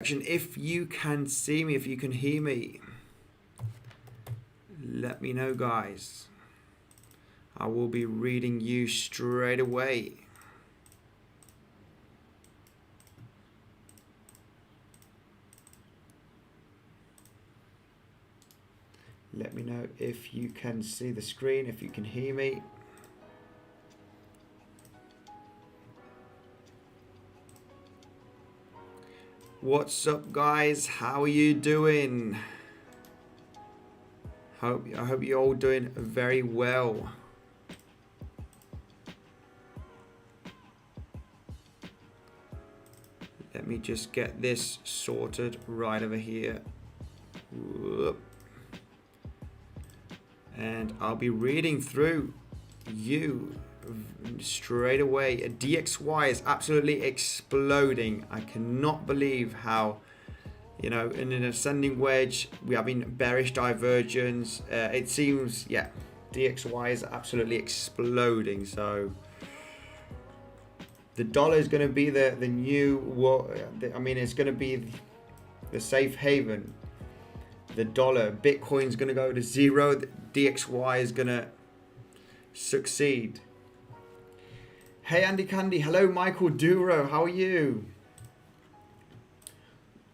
If you can see me, if you can hear me, let me know, guys. I will be reading you straight away. Let me know if you can see the screen, if you can hear me. What's up, guys? How are you doing? I hope you're all doing very well. Let me just get this sorted right over here. Whoop. And I'll be reading through you straight away. DXY is absolutely exploding. I cannot believe how, in an ascending wedge, we have been bearish divergence. It seems, yeah, DXY is absolutely exploding. So the dollar is going to be the new, it's going to be the safe haven. The dollar, Bitcoin's going to go to zero. The DXY is going to succeed. Hey, Andy Candy. Hello, Michael Duro. How are you?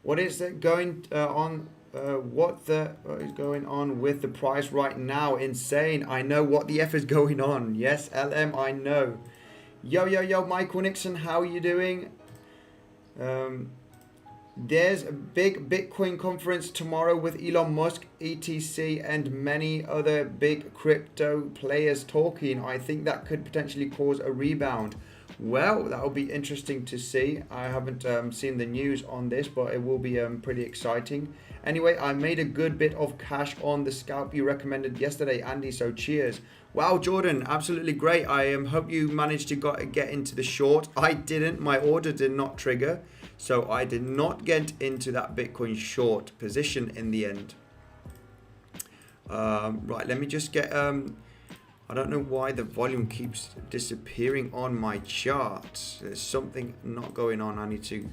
What is going on? What is going on with the price right now? Insane. I know what the F is going on. Yes, LM, I know. Yo, Michael Nixon. How are you doing? There's a big Bitcoin conference tomorrow with Elon Musk, ETC, and many other big crypto players talking. I think that could potentially cause a rebound. Well, that will be interesting to see. I haven't seen the news on this, but it will be pretty exciting. Anyway, I made a good bit of cash on the scalp you recommended yesterday, Andy, so cheers. Wow, Jordan, absolutely great. I hope you managed to get into the short. I didn't. My order did not trigger. So I did not get into that Bitcoin short position in the end. Right, let me just get, I don't know why the volume keeps disappearing on my chart. There's something not going on. I need to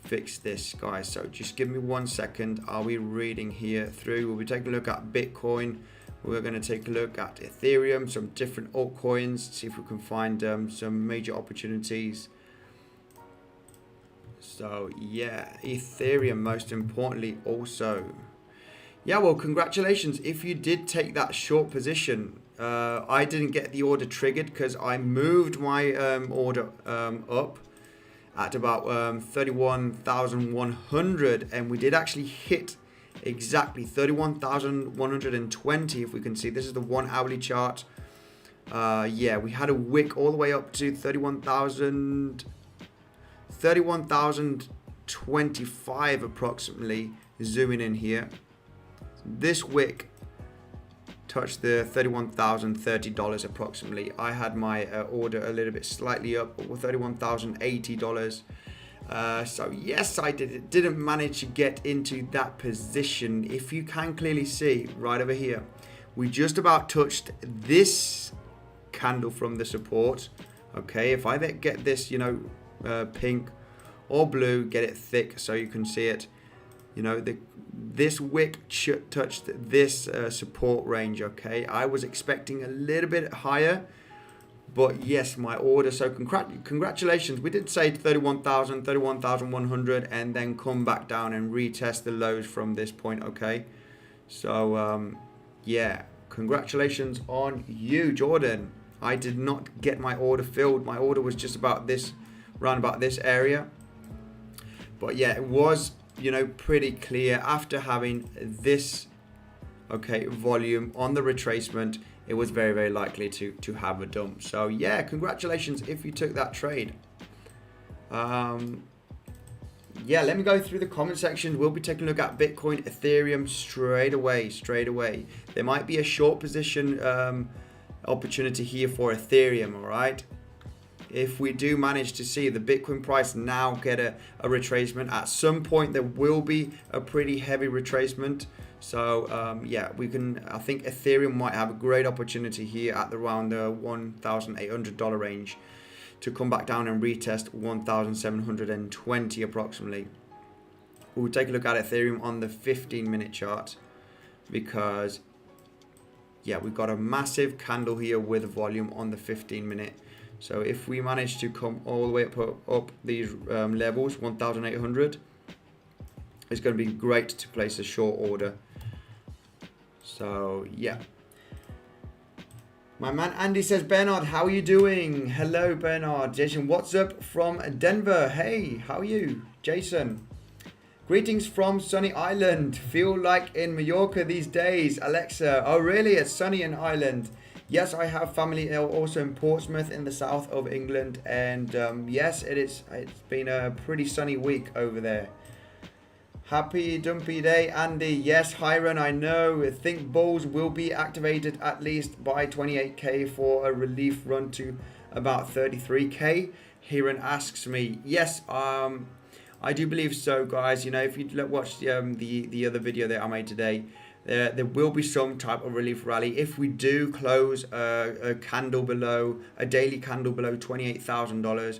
fix this, guys. So just give me 1 second. I'll be reading here through. We'll be taking a look at Bitcoin. We're going to take a look at Ethereum, some different altcoins, see if we can find some major opportunities. So yeah, Ethereum most importantly also. Yeah, well, congratulations if you did take that short position. I didn't get the order triggered because I moved my order up at about 31,100, and we did actually hit exactly 31,120. If we can see, this is the 1 hourly chart. Yeah, we had a wick all the way up to 31,025 approximately, zooming in here. This wick touched the $31,030 approximately. I had my order a little bit slightly up, $31,080. So yes, I didn't manage to get into that position. If you can clearly see right over here, we just about touched this candle from the support. Okay, if I get this, pink or blue, get it thick so you can see it. This wick touched this support range. Okay, I was expecting a little bit higher, but yes, my order. So congratulations. We did say 31,000, 31,100, and then come back down and retest the lows from this point. Okay, so yeah, congratulations on you, Jordan. I did not get my order filled. My order was just about this, around about this area. But yeah, it was, pretty clear after having this, volume on the retracement, it was very, very likely to have a dump. So yeah, congratulations if you took that trade. Yeah, let me go through the comment section. We'll be taking a look at Bitcoin, Ethereum straight away. There might be a short position opportunity here for Ethereum, all right? If we do manage to see the Bitcoin price now get a retracement, at some point there will be a pretty heavy retracement. So yeah, I think Ethereum might have a great opportunity here at around the $1,800 range to come back down and retest 1,720 approximately. We'll take a look at Ethereum on the 15-minute chart, because yeah, we've got a massive candle here with volume on the 15-minute. So if we manage to come all the way up these levels, 1,800, it's going to be great to place a short order. So yeah. My man Andy says, Bernard, how are you doing? Hello, Bernard. Jason, what's up from Denver? Hey, how are you? Jason. Greetings from sunny Ireland. Feel like in Mallorca these days. Alexa. Oh, really? It's sunny in Ireland. Yes, I have family also in Portsmouth in the south of England. And yes, it is. It's been a pretty sunny week over there. Happy dumpy day, Andy. Yes, Hiron, I know. I think bulls will be activated at least by 28k for a relief run to about 33k. Hiron asks me. Yes, I do believe so, guys. You know, if you watch the other video that I made today, there will be some type of relief rally if we do close a candle below, a daily candle below $28,000.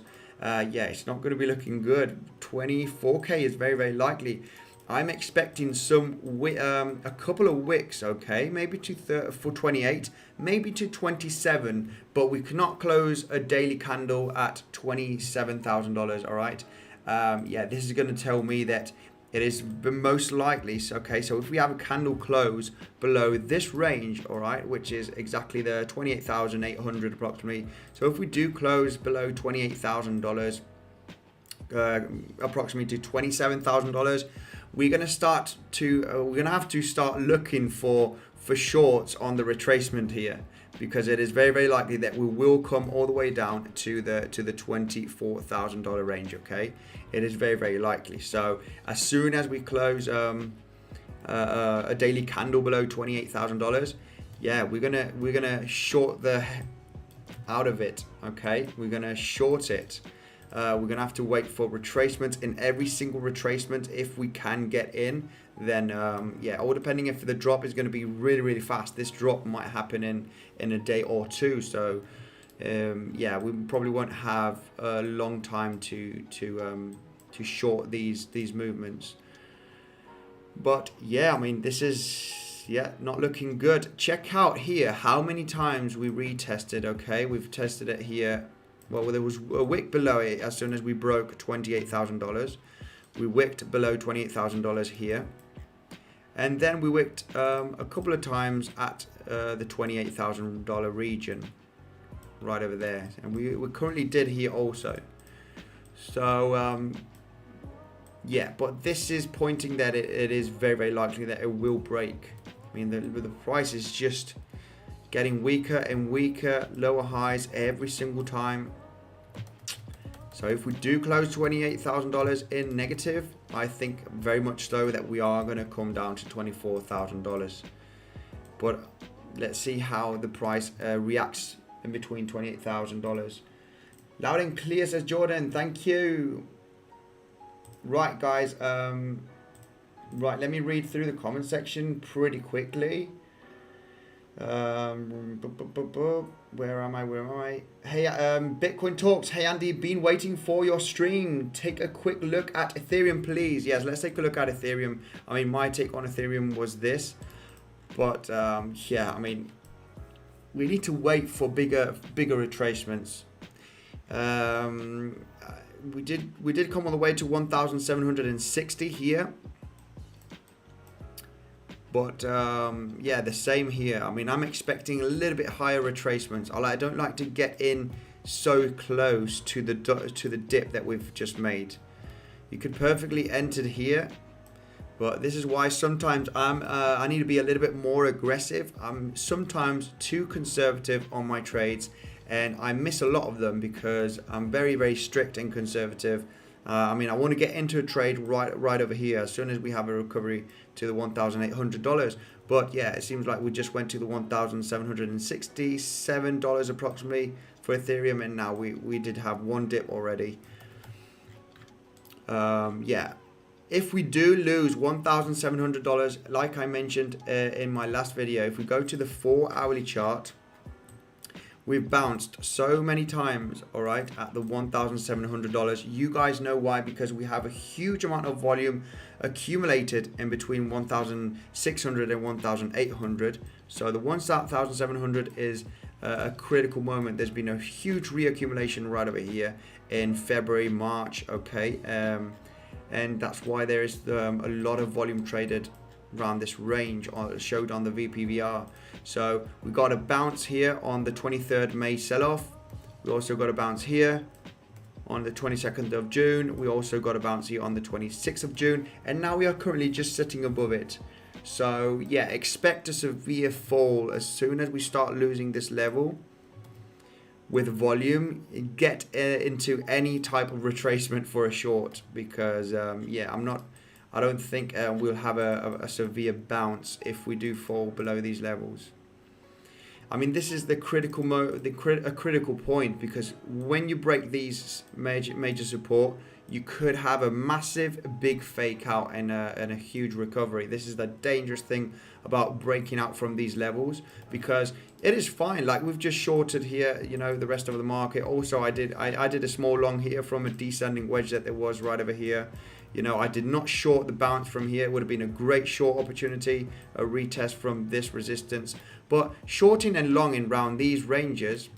Yeah, it's not going to be looking good. 24k is very, very likely. I'm expecting a couple of wicks, okay, maybe to for 28, maybe to 27, but we cannot close a daily candle at $27,000. All right. Yeah, this is going to tell me that it is the most likely. Okay, so if we have a candle close below this range, all right, which is exactly the 28,800 approximately. So if we do close below $28,000, approximately to $27,000, we're going to have to start looking for shorts on the retracement here, because it is very, very likely that we will come all the way down to the $24,000 range. Okay, it is very, very likely. So as soon as we close a daily candle below $28,000, yeah, we're gonna short the out of it. Okay, we're gonna short it. We're gonna have to wait for retracement in every single retracement. If we can get in, then yeah, or depending if the drop is going to be really, really fast. This drop might happen in a day or two. So yeah, we probably won't have a long time to short these movements. But yeah, I mean, this is not looking good. Check out here how many times we retested. Okay, we've tested it here. Well, there was a wick below it as soon as we broke $28,000. We wicked below $28,000 here. And then we wicked a couple of times at the $28,000 region, right over there. And we currently did here also. So, yeah, but this is pointing that it is very, very likely that it will break. I mean, the price is just getting weaker and weaker, lower highs every single time. So if we do close $28,000 in negative, I think very much so that we are going to come down to $24,000. But let's see how the price reacts in between $28,000. Loud and clear, says Jordan. Thank you. Right, guys. Right, let me read through the comment section pretty quickly. Where am I? Hey, Bitcoin Talks. Hey, Andy, been waiting for your stream. Take a quick look at Ethereum, please. Yes, let's take a look at Ethereum. I mean, my take on Ethereum was this, but yeah, I mean, we need to wait for bigger retracements. We did come all the way to 1,760 here. But yeah, the same here. I mean, I'm expecting a little bit higher retracements. I don't like to get in so close to the dip that we've just made. You could perfectly enter here, but this is why sometimes I need to be a little bit more aggressive. I'm sometimes too conservative on my trades, and I miss a lot of them because I'm very, very strict and conservative. I mean, I want to get into a trade right over here as soon as we have a recovery to the $1,800. But yeah, it seems like we just went to the $1,767 approximately for Ethereum, and now we did have one dip already. Yeah, if we do lose $1,700, like I mentioned in my last video, if we go to the 4 hourly chart, we've bounced so many times, all right, at the $1,700. You guys know why, because we have a huge amount of volume accumulated in between 1,600 and 1,800. So the 1,700 is a critical moment. There's been a huge reaccumulation right over here in February, March, okay, and that's why there is a lot of volume traded around this range showed on the VPVR. So we got a bounce here on the 23rd May sell-off. We also got a bounce here on the 22nd of June. We also got a bounce here on the 26th of June, and now we are currently just sitting above it. So yeah, expect a severe fall as soon as we start losing this level with volume. Get into any type of retracement for a short, because yeah, I don't think we'll have a severe bounce if we do fall below these levels. I mean, this is the critical critical point, because when you break these major support, you could have a massive big fake out and a huge recovery. This is the dangerous thing about breaking out from these levels, because it is fine. Like, we've just shorted here, you know, the rest of the market. Also, I did a small long here from a descending wedge that there was right over here. You know, I did not short the bounce from here. It would have been a great short opportunity, a retest from this resistance. But shorting and longing around these ranges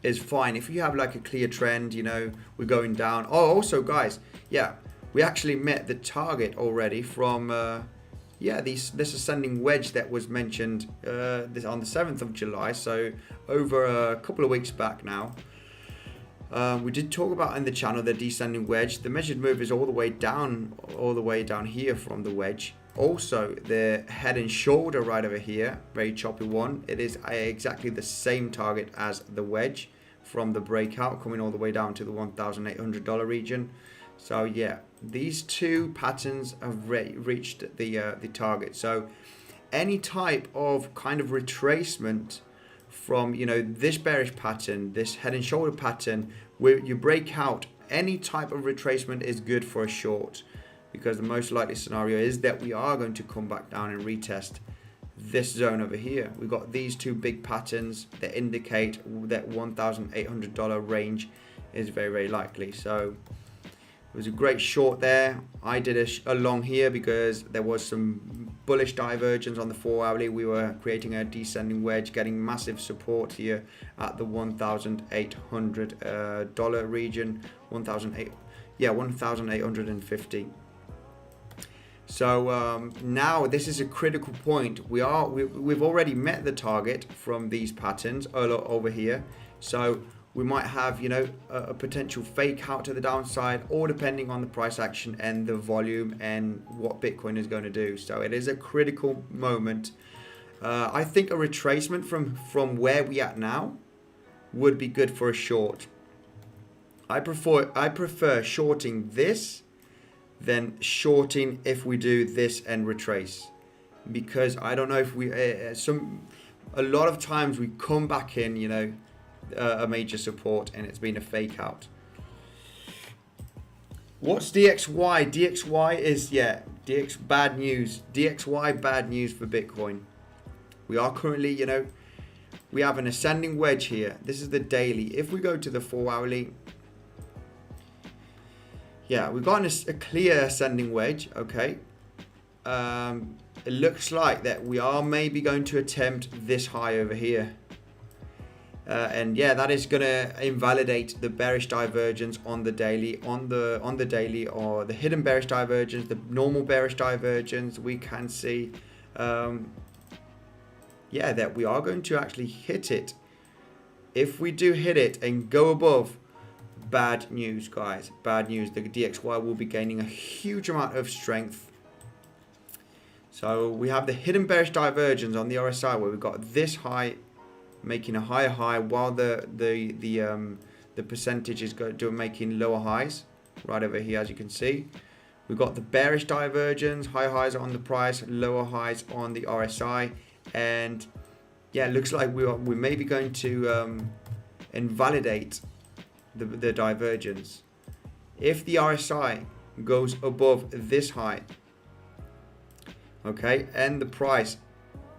is fine. If you have like a clear trend, you know, we're going down. Oh, also guys, yeah, we actually met the target already from, yeah, this ascending wedge that was mentioned on the 7th of July. So over a couple of weeks back now. We did talk about in the channel the descending wedge. The measured move is all the way down here from the wedge. Also, the head and shoulder right over here, very choppy one. It is exactly the same target as the wedge from the breakout, coming all the way down to the $1,800 region. So yeah, these two patterns have reached the target. So any type of kind of retracement from, you know, this bearish pattern, this head and shoulder pattern, where you break out, any type of retracement is good for a short, because the most likely scenario is that we are going to come back down and retest this zone over here. We've got these two big patterns that indicate that $1,800 range is very, very likely. So it was a great short there. I did a long here because there was some bullish divergence on the 4-hourly. We were creating a descending wedge, getting massive support here at the $1,800 region, 1,850. So now this is a critical point. We've already met the target from these patterns over here. So we might have, you know, a potential fake out to the downside, or depending on the price action and the volume and what Bitcoin is going to do. So it is a critical moment. I think a retracement from where we at now would be good for a short. I prefer shorting this than shorting if we do this and retrace, because I don't know if we a lot of times we come back in, you know, a major support and it's been a fake out. What's DXY? DXY is, yeah, bad news. DXY, bad news for Bitcoin. We are currently, you know, we have an ascending wedge here. This is the daily. If we go to the 4-hourly, yeah, we've got a clear ascending wedge, okay. It looks like that we are maybe going to attempt this high over here. And yeah, that is going to invalidate the bearish divergence on the daily, on the daily, or the hidden bearish divergence, the normal bearish divergence. We can see, yeah, that we are going to actually hit it. If we do hit it and go above, bad news, guys, bad news. The DXY will be gaining a huge amount of strength. So we have the hidden bearish divergence on the RSI, where we've got this high making a higher high, while the percentage is making lower highs right over here. As you can see, we've got the bearish divergence, high highs on the price, lower highs on the RSI, and yeah, it looks like we may be going to invalidate the divergence. If the RSI goes above this high, okay, and the price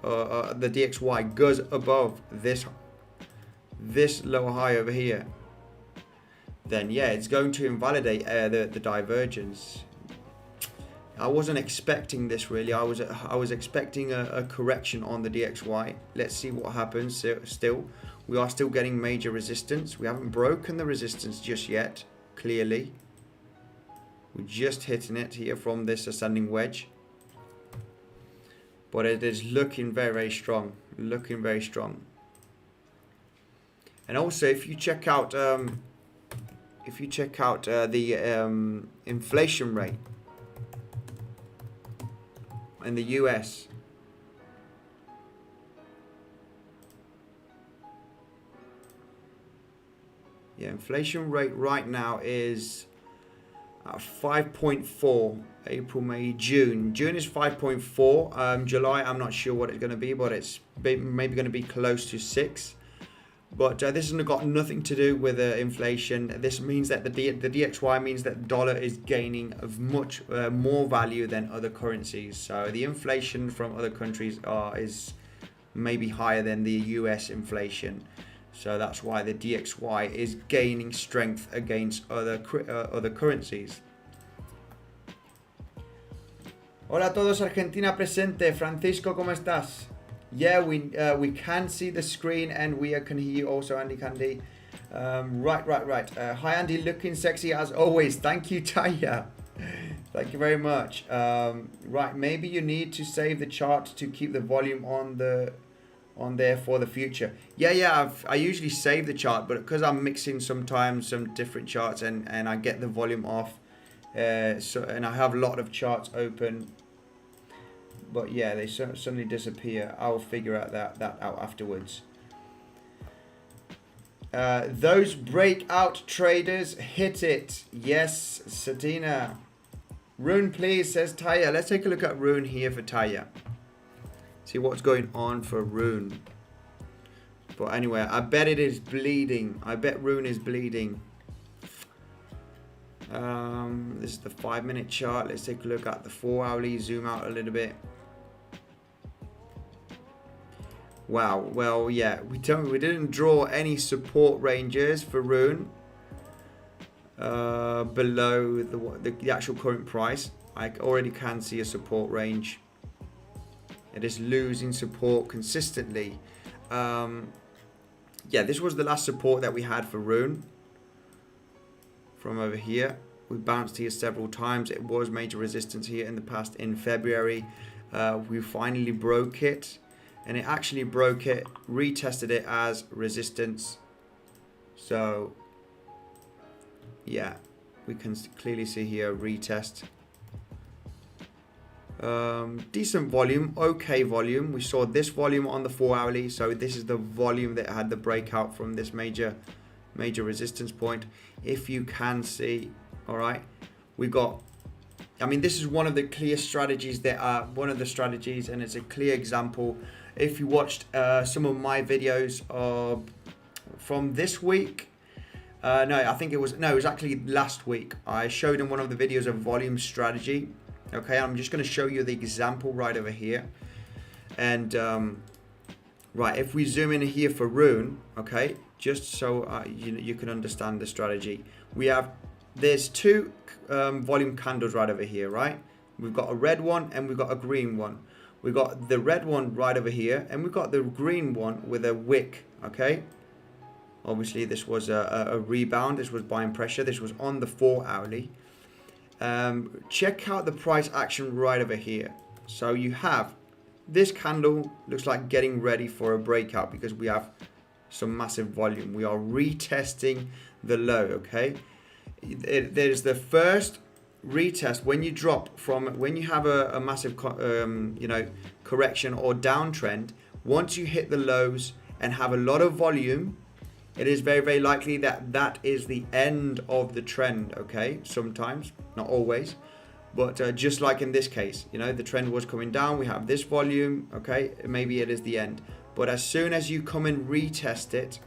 the DXY goes above this this lower high over here, then yeah, it's going to invalidate the divergence. I wasn't expecting this really. I was expecting a correction on the DXY. Let's see what happens. Still, we are still getting major resistance. We haven't broken the resistance just yet. Clearly, we're just hitting it here from this ascending wedge, but it is looking very, very strong. Looking very strong. And also, if you check out the inflation rate in the US, yeah, inflation rate right now is 5.4. April, May, June. June is 5.4. July, I'm not sure what it's going to be, but it's maybe going to be close to 6. But this has got nothing to do with inflation. This means that the DXY means that the dollar is gaining of much more value than other currencies. So the inflation from other countries is maybe higher than the US inflation. So that's why the DXY is gaining strength against other currencies. Hola a todos, Argentina presente. Francisco, ¿cómo estás? Yeah, we can see the screen and we can hear you also, Andy Candy. Right. Hi, Andy, looking sexy as always. Thank you, Taya. Thank you very much. Right, maybe you need to save the chart to keep the volume on there for the future. Yeah, I usually save the chart, but because I'm mixing sometimes some different charts and I get the volume off, and I have a lot of charts open. But yeah, they suddenly disappear. I'll figure out that out afterwards. Those breakout traders hit it. Yes, Satina. Rune, please, says Taya. Let's take a look at Rune here for Taya. See what's going on for Rune. But anyway, I bet it is bleeding. I bet Rune is bleeding. This is the 5-minute chart. Let's take a look at the 4-hourly. Zoom out a little bit. Wow. Well, yeah, we didn't draw any support ranges for Rune below the actual current price. I already can see a support range. It is losing support consistently. Yeah, this was the last support that we had for Rune. From over here, we bounced here several times. It was major resistance here in the past in February. We finally broke it, and it actually broke it, retested it as resistance. So yeah, we can clearly see here retest. Decent volume, okay volume. We saw this volume on the 4-hourly, so this is the volume that had the breakout from this major resistance point. If you can see, all right, we got, I mean, this is one of the clear strategies that are one of the strategies, and it's a clear example. If you watched some of my videos from this week, it was actually last week. I showed in one of the videos a volume strategy. Okay, I'm just going to show you the example right over here. And right, if we zoom in here for Rune, okay, just so you can understand the strategy. There's two volume candles right over here, right? We've got a red one and we've got a green one. We've got the red one right over here, and we've got the green one with a wick, okay? Obviously, this was a rebound. This was buying pressure. This was on the 4-hourly. Check out the price action right over here. So you have this candle looks like getting ready for a breakout because we have some massive volume. We are retesting the low, okay? There's the first retest when you drop from, when you have a massive correction or downtrend. Once you hit the lows and have a lot of volume, it is very, very likely that that is the end of the trend, okay? Sometimes, not always, but just like in this case, the trend was coming down. We have this volume, okay? Maybe it is the end. But as soon as you come and retest it,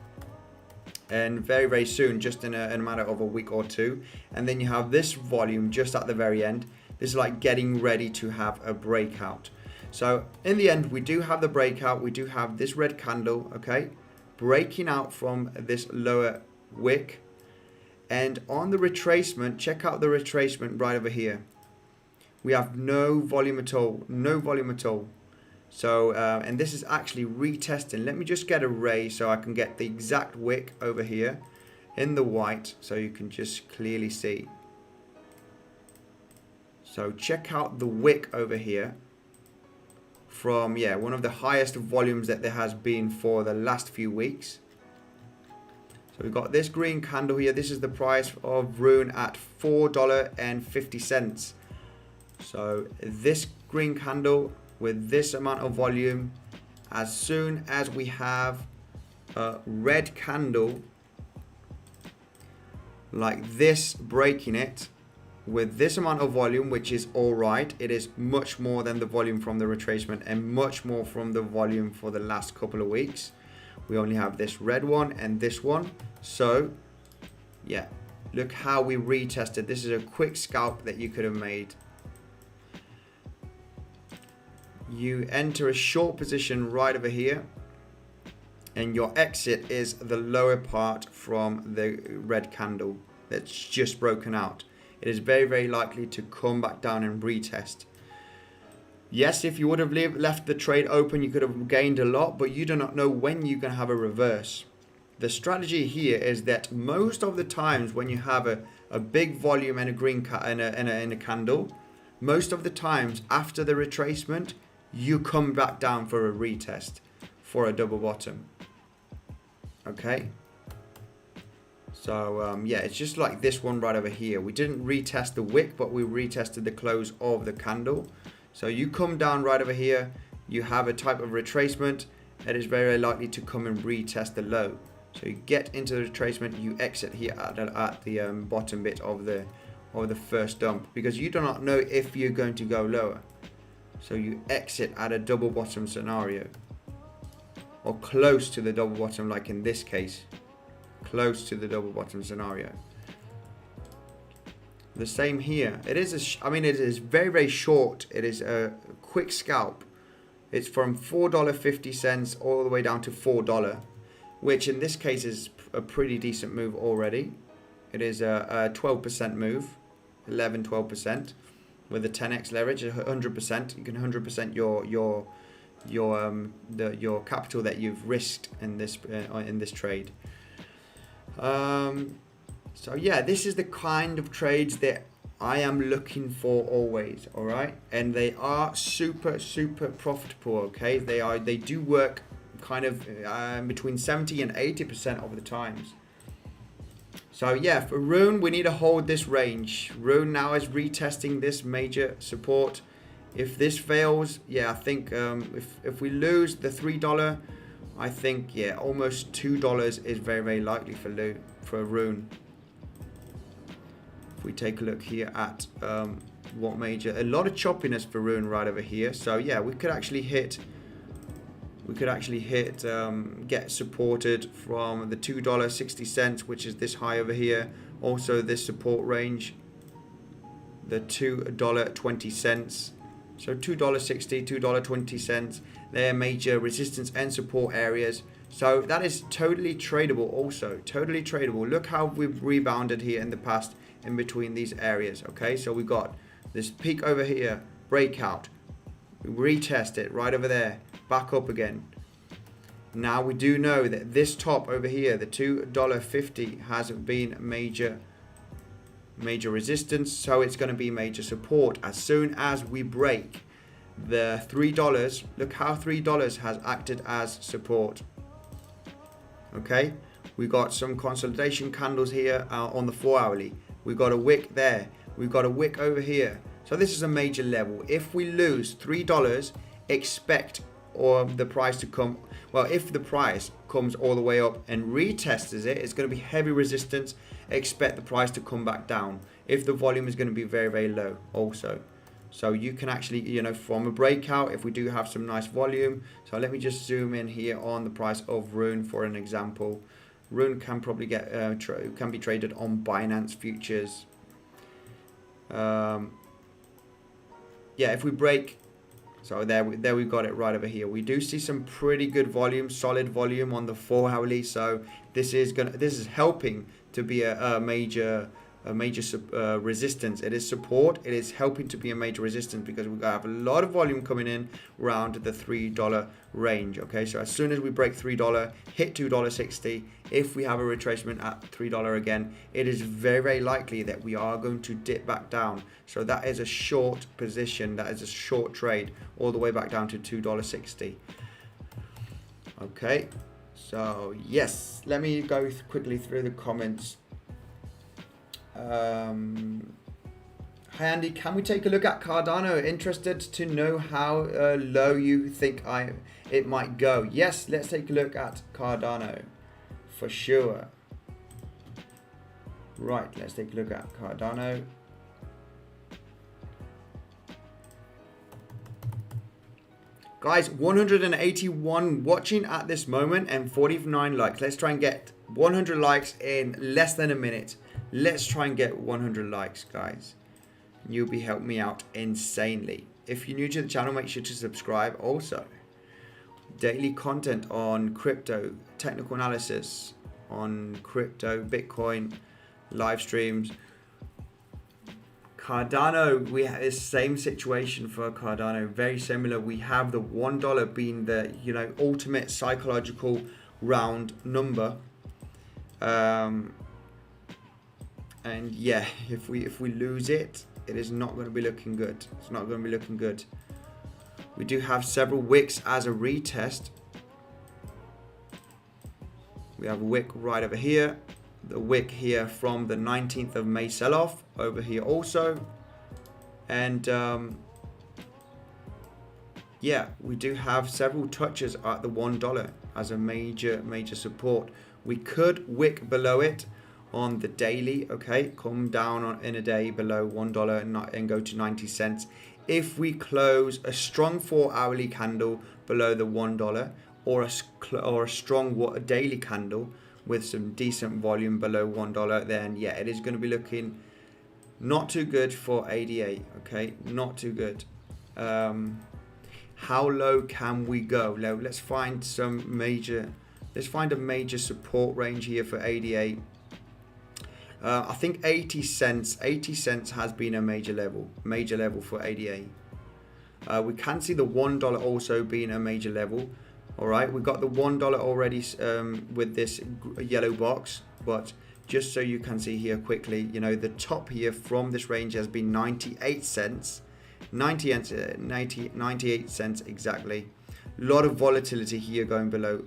and very, very soon, just in a matter of a week or two, and then you have this volume just at the very end, this is like getting ready to have a breakout. So in the end, we do have the breakout. We do have this red candle, okay? breaking out from this lower wick. And on the retracement, check out the retracement right over here. We have no volume at all, no volume at all. So, and this is actually retesting. Let me just get a ray so I can get the exact wick over here in the white so you can just clearly see. So check out the wick over here from, yeah, one of the highest volumes that there has been for the last few weeks. So we've got this green candle here. This is the price of Rune at $4.50. So this green candle with this amount of volume, as soon as we have a red candle like this breaking it with this amount of volume, which is all right, it is much more than the volume from the retracement and much more from the volume for the last couple of weeks. We only have this red one and this one. So yeah, look how we retested. This is a quick scalp that you could have made. You enter a short position right over here, and your exit is the lower part from the red candle that's just broken out. It is very, very likely to come back down and retest. Yes, if you would have left the trade open, you could have gained a lot, but you do not know when you're going to have a reverse. The strategy here is that most of the times when you have a big volume and a green and a candle, most of the times after the retracement, you come back down for a retest for a double bottom. Okay. So yeah, it's just like this one right over here. We didn't retest the wick, but we retested the close of the candle. So you come down right over here, you have a type of retracement that is very likely to come and retest the low. So you get into the retracement, you exit here at the bottom bit of the first dump, because you do not know if you're going to go lower. So you exit at a double bottom scenario, or close to the double bottom, like in this case, close to the double bottom scenario. The same here. It is it is very, very short. It is a quick scalp. It's from $4.50 all the way down to $4, which in this case is a pretty decent move already. It is a 12% move, 12%. With a 10x leverage, 100%, you can 100% your capital that you've risked in this trade. So yeah, this is the kind of trades that I am looking for always. All right, and they are super profitable. Okay, they do work kind of between 70 and 80% of the times. So yeah, for Rune, we need to hold this range. Rune now is retesting this major support. If this fails, yeah, I think if we lose the $3, I think, yeah, almost $2 is very, very likely for Rune. If we take a look here at what major, a lot of choppiness for Rune right over here. So yeah, we could actually hit, get supported from the $2.60, which is this high over here. Also this support range, the $2.20. So $2.60, $2.20. They're major resistance and support areas. So that is totally tradable also, totally tradable. Look how we've rebounded here in the past in between these areas. Okay, so we got this peak over here, breakout. We retest it right over there, back up again. Now we do know that this top over here, the $2.50, has been major resistance, so it's going to be major support as soon as we break the $3. Look how $3 has acted as support. Okay, we got some consolidation candles here on the 4-hourly. We got a wick there, we've got a wick over here. So this is a major level. If we lose $3, expect the price to come, well, if the price comes all the way up and retests it, it's going to be heavy resistance. Expect the price to come back down if the volume is going to be very, very low also. So you can actually, from a breakout, if we do have some nice volume. So let me just zoom in here on the price of Rune for an example. Rune can probably get can be traded on Binance Futures. Yeah, if we break, So there we got it right over here. We do see some pretty good volume, solid volume on the 4 hourly. So this is helping to be a major resistance. It is support. It is helping to be a major resistance because we have a lot of volume coming in around the $3 range. Okay, so as soon as we break $3, hit $2.60, if we have a retracement at $3 again, it is very, very likely that we are going to dip back down. So that is a short position. That is a short trade all the way back down to $2.60. Okay, so yes, let me go quickly through the comments. Hi Andy, can we take a look at Cardano? Interested to know how low you think it might go. Yes, let's take a look at Cardano for sure. Right, let's take a look at Cardano. Guys, 181 watching at this moment and 49 likes. Let's try and get 100 likes in less than a minute. Let's try and get 100 likes, guys. You'll be helping me out insanely. If you're new to the channel, make sure to subscribe. Also, daily content on crypto, technical analysis on crypto, Bitcoin, live streams. Cardano, we have the same situation for Cardano, very similar. We have the $1 being the ultimate psychological round number. And yeah, if we lose it, it is not going to be looking good. It's not going to be looking good. We do have several wicks as a retest. We have a wick right over here. The wick here from the 19th of May sell-off over here also. And yeah, we do have several touches at the $1 as a major support. We could wick below it on the daily, okay, come down in a day below $1 and go to 90 cents. If we close a strong 4 hourly candle below the $1 or a strong daily candle with some decent volume below $1, then yeah, it is going to be looking not too good for ADA, okay, not too good. How low can we go? Let's find a major support range here for ADA. I think 80 cents has been a major level for ADA. We can see the $1 also being a major level. All right, we got the $1 already with this yellow box, but just so you can see here quickly, the top here from this range has been 98 cents, 98 cents exactly. A lot of volatility here going below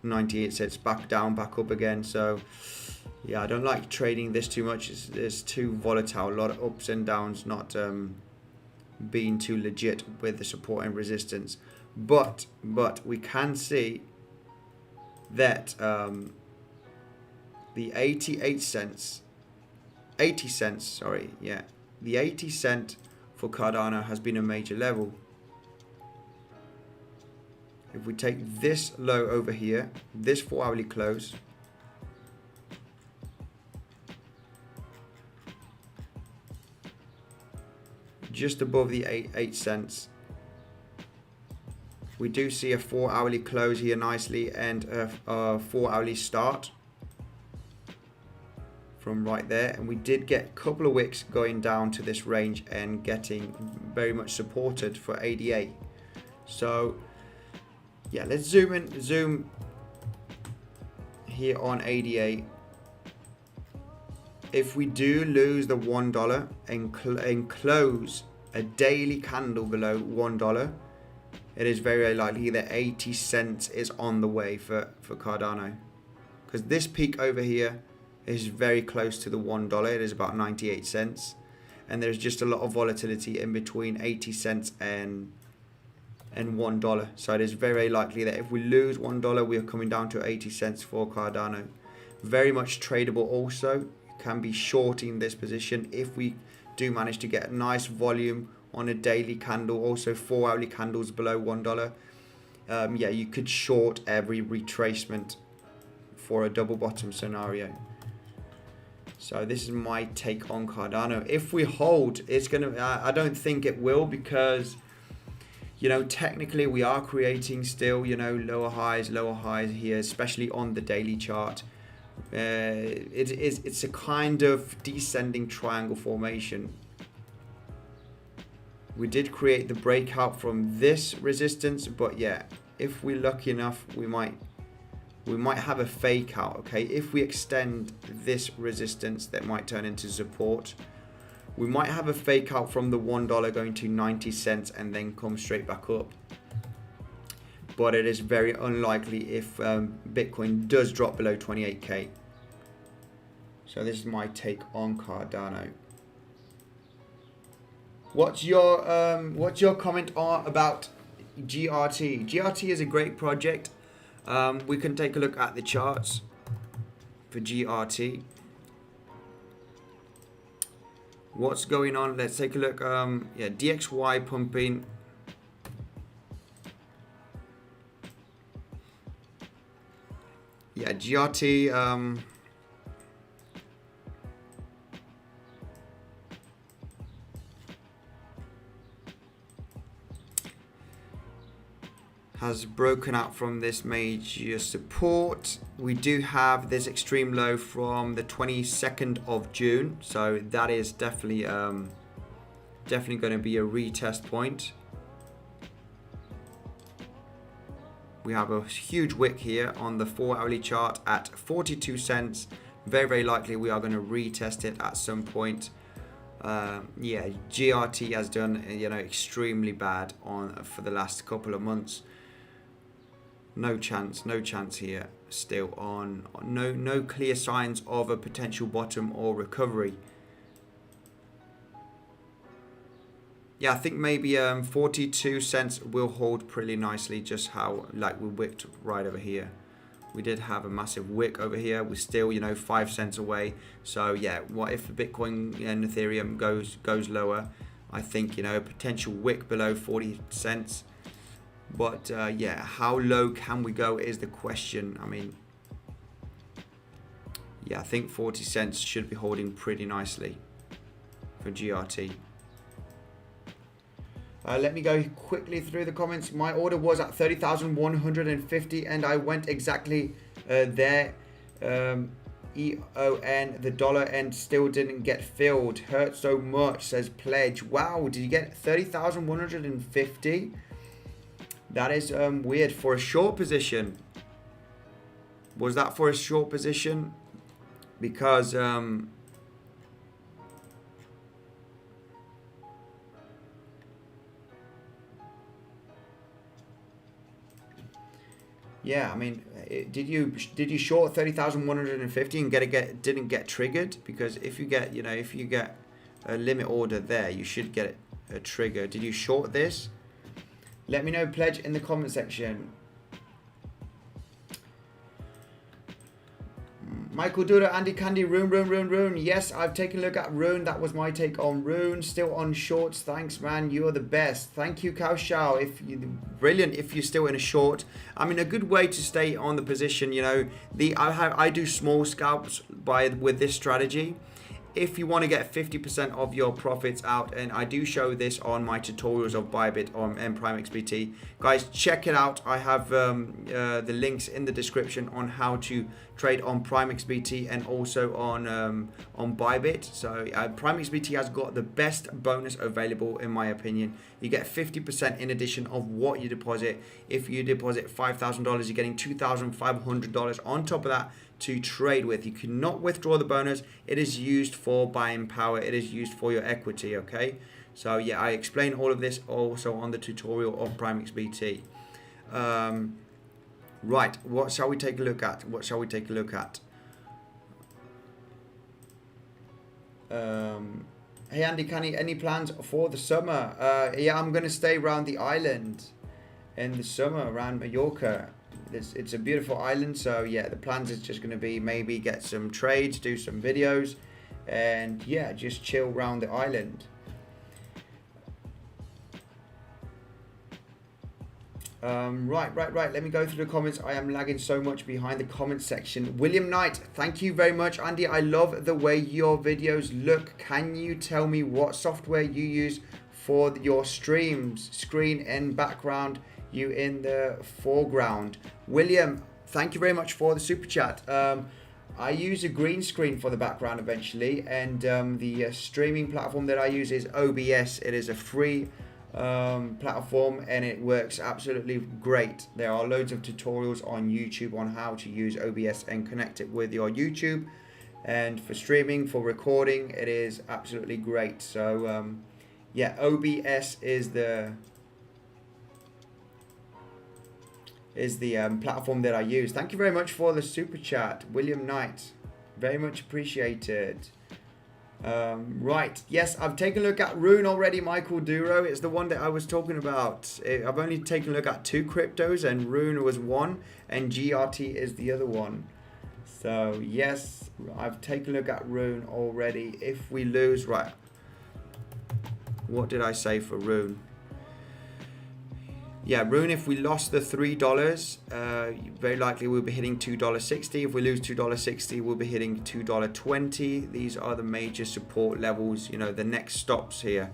98 cents, back down, back up again. So yeah, I don't like trading this too much. It's too volatile. A lot of ups and downs, not being too legit with the support and resistance. But we can see that the 80 cent for Cardano has been a major level. If we take this low over here, this 4 hourly close, just above the 8 cents. We do see a 4 hourly close here nicely and a 4 hourly start from right there. And we did get a couple of wicks going down to this range and getting very much supported for ADA. So yeah, let's zoom here on ADA. If we do lose the $1 and close a daily candle below $1, it is very, very likely that 80 cents is on the way for Cardano. Because this peak over here is very close to the $1. It is about 98 cents. And there's just a lot of volatility in between 80 cents and $1. So it is very, very likely that if we lose $1, we are coming down to 80 cents for Cardano. Very much tradable also. Can be shorting this position if we do manage to get a nice volume on a daily candle, also 4 hourly candles below $1. Yeah, you could short every retracement for a double bottom scenario. So this is my take on Cardano. If we hold, it's gonna I don't think it will, because You know, technically we are creating still, you know, lower highs here, especially on the daily chart. It's a kind of descending triangle formation. We did create the breakout from this resistance, but yeah, if we're lucky enough, we might have a fake out. Okay, if we extend this resistance, that might turn into support. We might have a fake out from the $1 going to 90 cents and then come straight back up. But it is very unlikely if Bitcoin does drop below 28k. So this is my take on Cardano. What's your comment about GRT? GRT is a great project. We can take a look at the charts for GRT. What's going on? Let's take a look. Yeah, DXY pumping. Yeah, GRT. Has broken out from this major support. We do have this extreme low from the 22nd of June, so that is definitely going to be a retest point. We have a huge wick here on the 4-hourly chart at 42 cents. Very, very likely we are going to retest it at some point. Yeah, GRT has done, you know, extremely bad for the last couple of months. No chance here still on no clear signs of a potential bottom or recovery. Yeah, I think maybe 42 cents will hold pretty nicely, just how like we wicked right over here. We did have a massive wick over here. We're still, you know, 5 cents away. So yeah, what if Bitcoin and Ethereum goes lower? I think, you know, a potential wick below 40 cents. But yeah, how low can we go is the question. I mean, yeah, I think 40 cents should be holding pretty nicely for GRT. Let me go quickly through the comments. My order was at 30,150 and I went exactly there. EON, the dollar, and still didn't get filled. Hurt so much, says Pledge. Wow, did you get 30,150? That is weird for a short position. Was that for a short position? Because yeah, I mean, did you short 30,150 and didn't get triggered? Because if you get, you know, if you get a limit order there, you should get a trigger. Did you short this? Let me know, Pledge, in the comment section. Michael Dura, Andy Candy, Rune. Yes, I've taken a look at Rune. That was my take on Rune. Still on shorts. Thanks, man. You're the best. Thank you, Kao Shao. Brilliant. If you're still in a short, I mean, a good way to stay on the position. You know, I do small scalps with this strategy. If you want to get 50% of your profits out, and I do show this on my tutorials of Bybit and PrimeXbt. Guys, check it out. I have the links in the description on how to trade on PrimeXbt and also on Bybit. So PrimeXbt has got the best bonus available, in my opinion. You get 50% in addition of what you deposit. If you deposit $5,000, you're getting $2,500 on top of that to trade with. You cannot withdraw the bonus. It is used for buying power. It is used for your equity, okay? So yeah, I explain all of this also on the tutorial of PrimeXbt. Right, what shall we take a look at? Hey Andy, any plans for the summer? Yeah, I'm gonna stay around the island in the summer, around Mallorca. It's a beautiful island, so yeah, the plans is just going to be maybe get some trades, do some videos, and yeah, just chill around the island. Right. Let me go through the comments. I am lagging so much behind the comment section. William Knight, thank you very much. Andy, I love the way your videos look. Can you tell me what software you use for your streams, screen in background, you in the foreground. William, thank you very much for the super chat. I use a green screen for the background eventually, and the streaming platform that I use is OBS. It is a free platform and it works absolutely great. There are loads of tutorials on YouTube on how to use OBS and connect it with your YouTube, and for streaming, for recording, it is absolutely great. So yeah, OBS is the platform that I use. Thank you very much for the super chat, William Knight. Very much appreciated. Right, yes, I've taken a look at Rune already, Michael Duro. It's the one that I was talking about. I've only taken a look at 2 cryptos, and Rune was one, and GRT is the other one. So yes, I've taken a look at Rune already. If we lose, right, what did I say for Rune? Yeah, Rune, if we lost the $3, very likely we'll be hitting $2.60. If we lose $2.60, we'll be hitting $2.20. These are the major support levels, you know, the next stops here.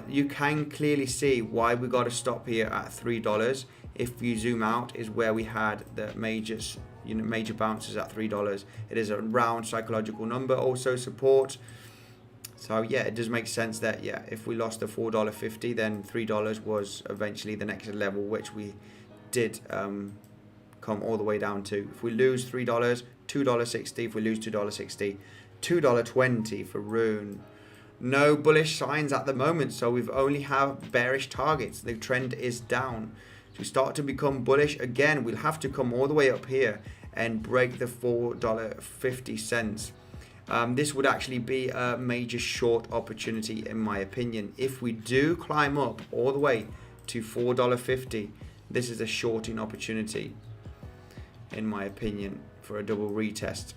You can clearly see why we got to stop here at $3. If you zoom out, is where we had the major bounces at $3. It is a round psychological number, also support. So yeah, it does make sense that, yeah, if we lost the $4.50, then $3 was eventually the next level, which we did come all the way down to. If we lose $3, $2.60. If we lose $2.60, $2.20 for Rune. No bullish signs at the moment, so we've only have bearish targets. The trend is down. To start to become bullish again, we'll have to come all the way up here and break the $4.50. This would actually be a major short opportunity in my opinion. If we do climb up all the way to $4.50, this is a shorting opportunity in my opinion for a double retest.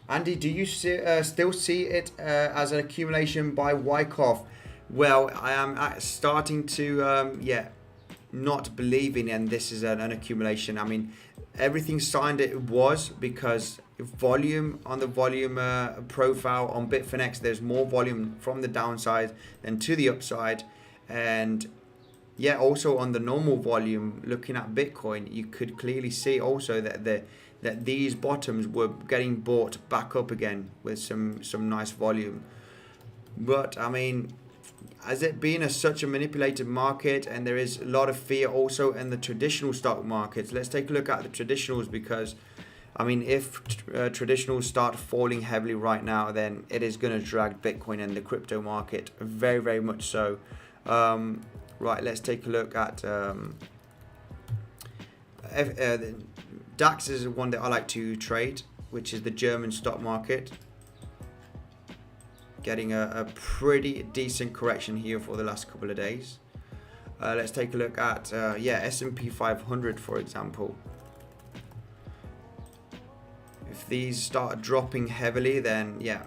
Andy, do you still see it as an accumulation by Wyckoff? Well, I am starting to not believing in this is an accumulation. I mean, everything signed it was because volume on the volume profile on Bitfinex, there's more volume from the downside than to the upside. And yeah, also on the normal volume, looking at Bitcoin, you could clearly see also that these bottoms were getting bought back up again with some nice volume. But I mean, as it being such a manipulated market, and there is a lot of fear also in the traditional stock markets. Let's take a look at the traditionals, because I mean, if traditionals start falling heavily right now, then it is going to drag Bitcoin and the crypto market very, very much so. Right, let's take a look at DAX is one that I like to trade, which is the German stock market. Getting a pretty decent correction here for the last couple of days. Let's take a look at S&P 500, for example. If these start dropping heavily, then yeah,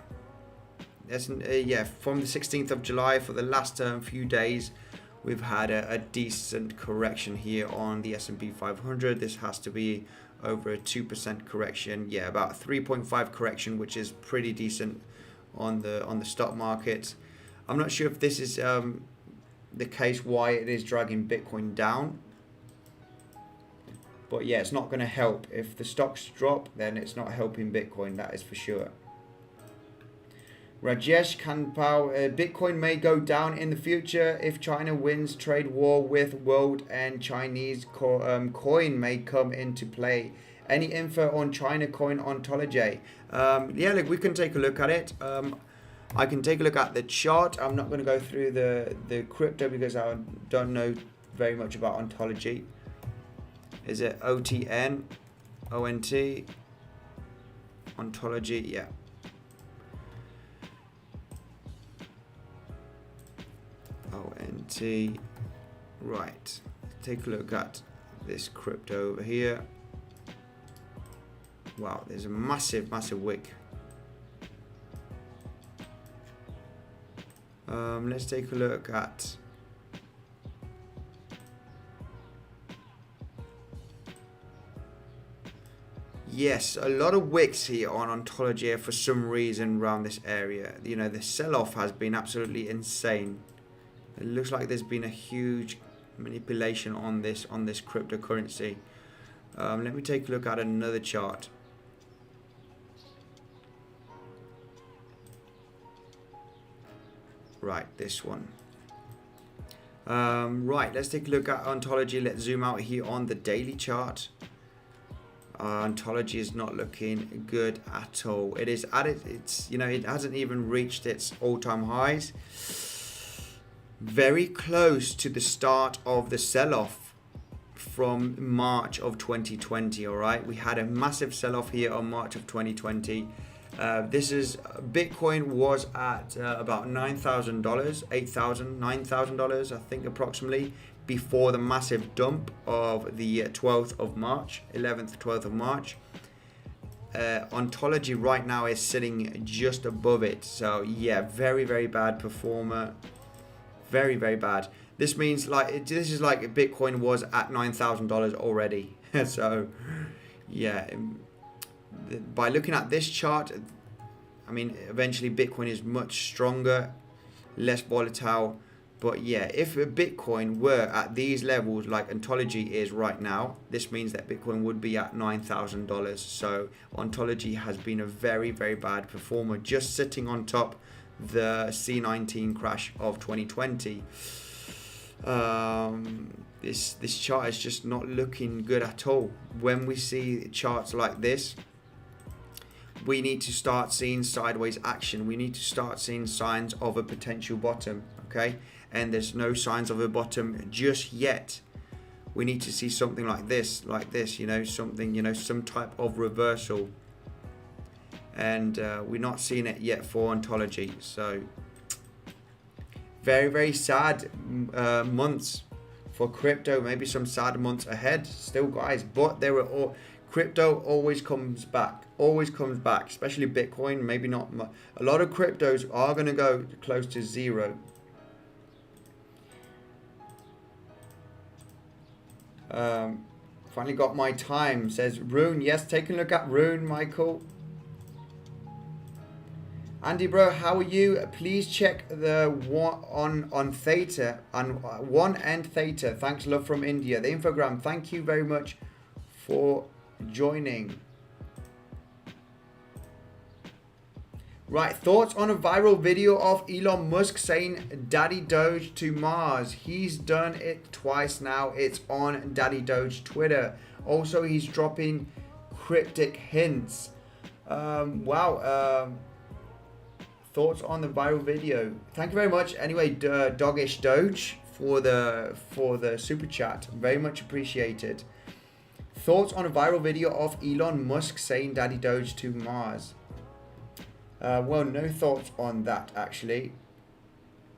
from the 16th of July for the last few days, we've had a decent correction here on the S&P 500. This has to be over a 2% correction. Yeah, about 3.5 correction, which is pretty decent on the stock market. I'm not sure if this is the case why it is dragging Bitcoin down. But yeah, it's not going to help. If the stocks drop, then it's not helping Bitcoin, that is for sure. Rajesh Kanpal, Bitcoin may go down in the future if China wins trade war with world, and Chinese coin may come into play. Any info on China coin ontology? Yeah, look, we can take a look at it. I can take a look at the chart. I'm not going to go through the crypto because I don't know very much about ontology. Is it OTN? ONT? Ontology? Yeah. ONT. Right. Take a look at this crypto over here. Wow, there's a massive wick. Let's take a look at Yes, a lot of wicks here on Ontology for some reason around this area. You know, the sell-off has been absolutely insane. It looks like there's been a huge manipulation on this cryptocurrency. Let me take a look at another chart. Right, this one. Right, let's take a look at Ontology. Let's zoom out here on the daily chart. Ontology is not looking good at all. It is at it's you know, it hasn't even reached its all-time highs. Very close to the start of the sell-off from March of 2020. All right, we had a massive sell-off here on March of 2020. This is Bitcoin was at about $9,000, $8,000, $9,000, I think approximately, before the massive dump of the 12th of March, 11th, 12th of March. Ontology right now is sitting just above it. So yeah, very, very bad performer. Very, very bad. This means this is like Bitcoin was at $9,000 already. So yeah, by looking at this chart, I mean, eventually Bitcoin is much stronger, less volatile. But yeah, if Bitcoin were at these levels like Ontology is right now, this means that Bitcoin would be at $9,000. So Ontology has been a very, very bad performer, just sitting on top the C19 crash of 2020. This chart is just not looking good at all. When we see charts like this, we need to start seeing sideways action. We need to start seeing signs of a potential bottom, okay? And there's no signs of a bottom just yet. We need to see something like this, you know, something, you know, some type of reversal. And we're not seeing it yet for Ontology. So very, very sad months for crypto. Maybe some sad months ahead still, guys. But there are all, crypto always comes back, especially Bitcoin. Maybe not a lot of cryptos are going to go close to zero. Finally got my time, says Rune. Yes, take a look at Rune, Michael. Andy bro, how are you? Please check the one on Theta, on one and Theta. Thanks, love from India. The infogram. Thank you very much for joining. Right, thoughts on a viral video of Elon Musk saying Daddy Doge to Mars. He's done it twice now. It's on Daddy Doge Twitter. Also, he's dropping cryptic hints. Wow. Thoughts on the viral video? Thank you very much. Anyway, Doggish Doge for the super chat. Very much appreciated. Thoughts on a viral video of Elon Musk saying Daddy Doge to Mars? Well, no thoughts on that actually.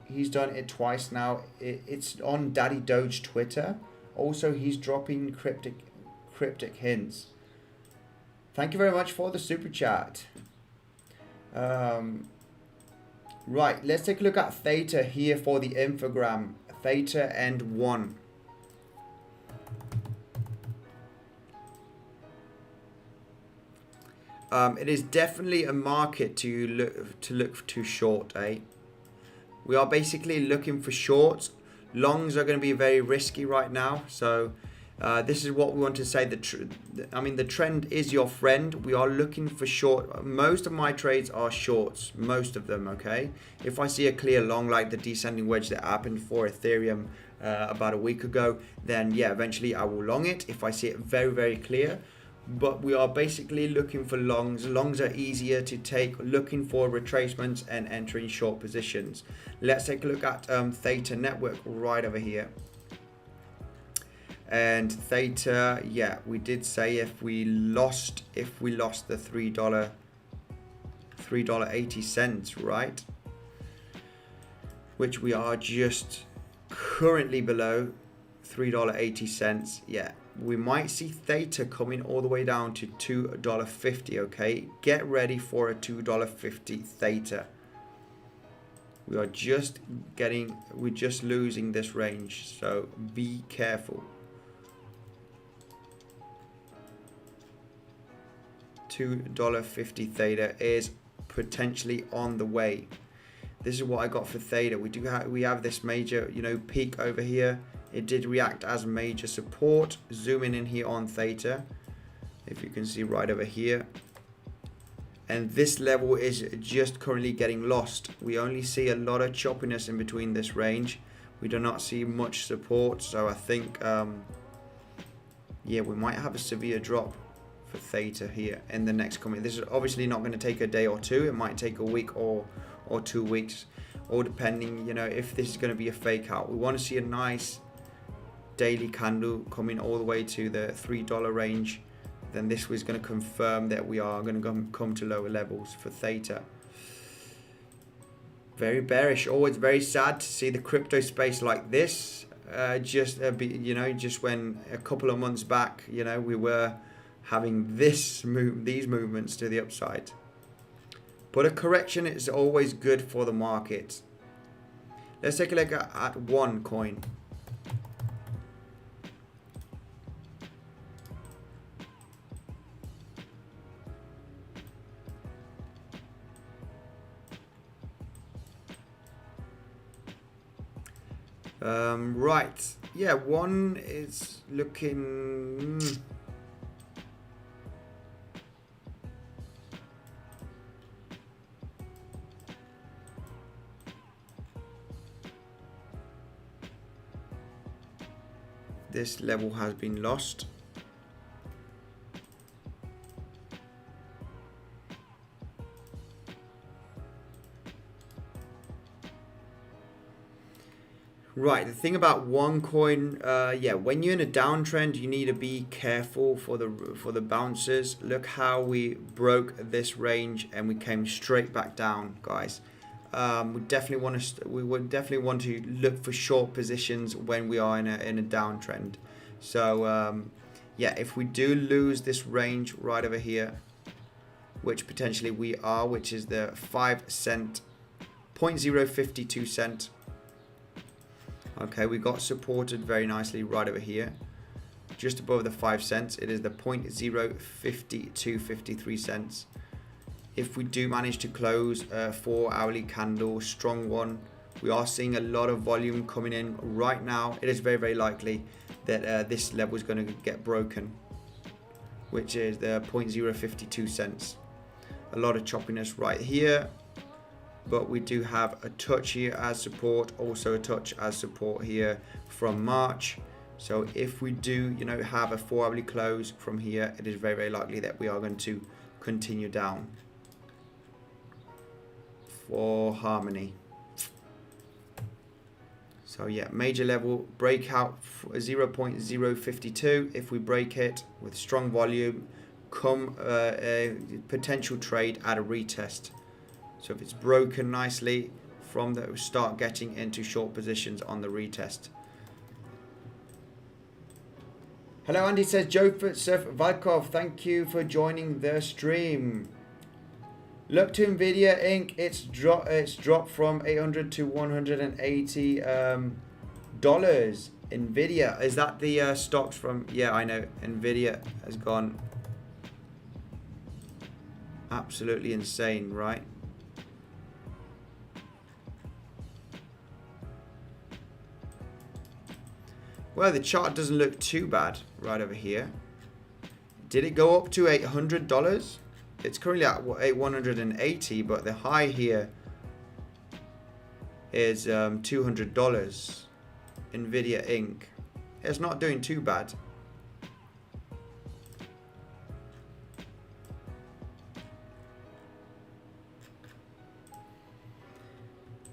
He's done it twice now. It's on Daddy Doge Twitter. Also, he's dropping cryptic hints. Thank you very much for the super chat. Right, let's take a look at Theta here for the infogram. Theta and 1. It is definitely a market to look to short, eh? We are basically looking for shorts. Longs are going to be very risky right now. So this is what we want to say. The trend is your friend. We are looking for short. Most of my trades are shorts. Most of them, okay? If I see a clear long like the descending wedge that happened for Ethereum about a week ago, then yeah, eventually I will long it if I see it very, very clear. But we are basically looking for longs. Longs are easier to take, looking for retracements and entering short positions. Let's take a look at Theta Network right over here. And Theta, yeah, we did say if we lost the $3.80, right? Which we are just currently below $3.80. Yeah, we might see Theta coming all the way down to $2.50, okay? Get ready for a $2.50 Theta. We're just losing this range, so be careful. $2.50 theta is potentially on the way. This is what I got for theta. We have this major, you know, peak over here. It did react as major support. Zooming in here on theta, if you can see right over here, and this level is just currently getting lost. We only see a lot of choppiness in between this range. We do not see much support, so I think yeah, we might have a severe drop for theta here in the next coming. This is obviously not going to take a day or two. It might take a week or 2 weeks, or depending, you know, if this is going to be a fake out. We want to see a nice daily candle coming all the way to the $3 range. Then this was going to confirm that we are going to come to lower levels for theta. Very bearish. Always very sad to see the crypto space like this. You know, just when a couple of months back, you know, we were having these movements to the upside. But a correction is always good for the market. Let's take a look at one coin. Right, yeah, one is looking this level has been lost. Right, the thing about one coin, yeah, when you're in a downtrend, you need to be careful for the bounces. Look how we broke this range and we came straight back down, guys. We would definitely want to look for short positions when we are in a downtrend. So yeah, if we do lose this range right over here, which potentially we are, which is the 5 cent, 0.052 cent. Okay, we got supported very nicely right over here, just above the 5 cents. It is the 0.05253 cents. If we do manage to close a 4 hourly candle, strong one, we are seeing a lot of volume coming in right now. It is very, very likely that this level is going to get broken, which is the 0.052 cents. A lot of choppiness right here. But we do have a touch here as support, also a touch as support here from March. So if we do, you know, have a 4 hourly close from here, it is very, very likely that we are going to continue down for Harmony. So yeah, major level breakout 0.052. If we break it with strong volume, come a potential trade at a retest. So if it's broken nicely from that, we start getting into short positions on the retest. Hello, Andy says, Joseph Valkov, thank you for joining the stream. Look to Nvidia Inc. It's dropped from $800 to $180 dollars. Nvidia, is that the stocks from? Yeah, I know. Nvidia has gone absolutely insane, right? Well, the chart doesn't look too bad right over here. Did it go up to $800? It's currently at $180, but the high here is $200. Nvidia Inc. It's not doing too bad.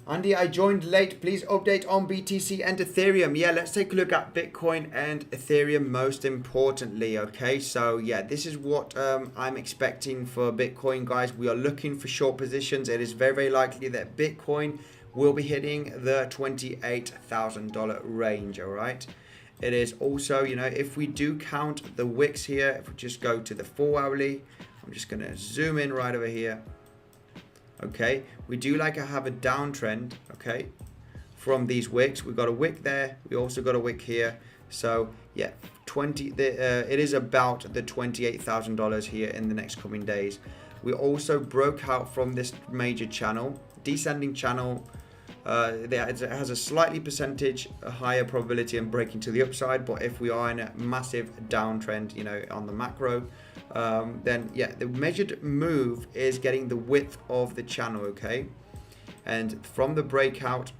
Andy, I joined late. Please update on BTC and Ethereum. Yeah, let's take a look at Bitcoin and Ethereum most importantly. Okay, so yeah, this is what I'm expecting for Bitcoin, guys. We are looking for short positions. It is very, very likely that Bitcoin will be hitting the $28,000 range. All right. It is also, you know, if we do count the wicks here, if we just go to the 4 hourly, I'm just going to zoom in right over here. Okay, we do like to have a downtrend, okay, from these wicks. We've got a wick there, we also got a wick here. So yeah, it is about the $28,000 here in the next coming days. We also broke out from this major channel, descending channel. It has a slightly percentage higher probability of breaking to the upside, but if we are in a massive downtrend, you know, on the macro, then yeah, the measured move is getting the width of the channel, okay? And from the breakout,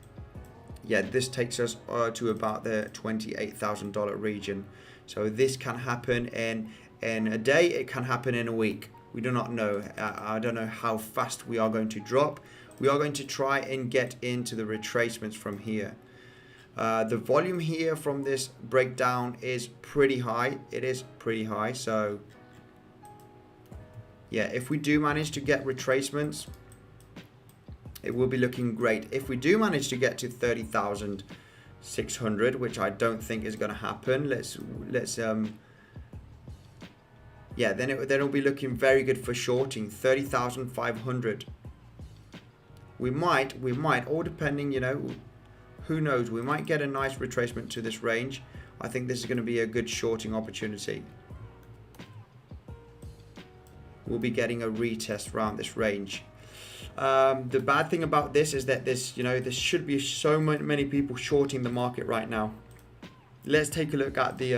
yeah, this takes us to about the $28,000 region. So this can happen in a day, it can happen in a week. We do not know. I don't know how fast we are going to drop. We are going to try and get into the retracements from here. The volume here from this breakdown is pretty high. It is pretty high. So yeah, if we do manage to get retracements, it will be looking great. If we do manage to get to 30,600, which I don't think is going to happen, yeah, then it'll be looking very good for shorting. 30,500. We might, all depending, you know, who knows, we might get a nice retracement to this range. I think this is going to be a good shorting opportunity. We'll be getting a retest around this range. The bad thing about this is that this, you know, there should be so many people shorting the market right now. Let's take a look at the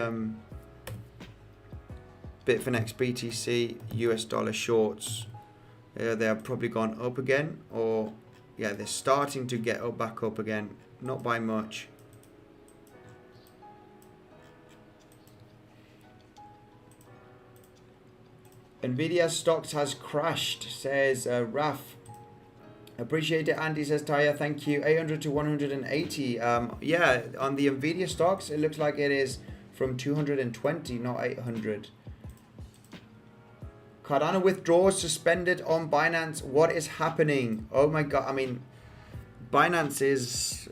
Bitfinex BTC US dollar shorts. They have probably gone up again, or yeah, they're starting to get back up again, not by much. Nvidia stocks has crashed, says Raf. Appreciate it. Andy says Taya, thank you. 800 to 180. Yeah, on the Nvidia stocks, it looks like it is from 220, not 800. Cardano withdrawals suspended on Binance. What is happening? Oh my god! I mean, Binance is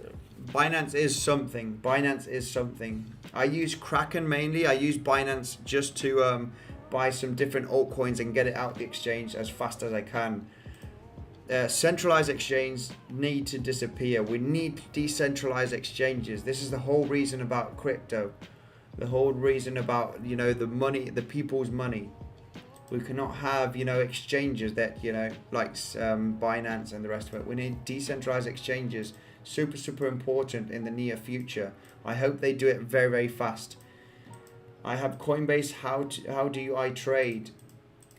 something. Binance is something. I use Kraken mainly. I use Binance just to buy some different altcoins and get it out the exchange as fast as I can. Centralized exchanges need to disappear. We need decentralized exchanges. This is the whole reason about crypto. The whole reason about, you know, the money, the people's money. We cannot have, you know, exchanges that, you know, like Binance and the rest of it. We need decentralized exchanges. Super important in the near future. I hope they do it very, very fast. I have Coinbase. How do I trade?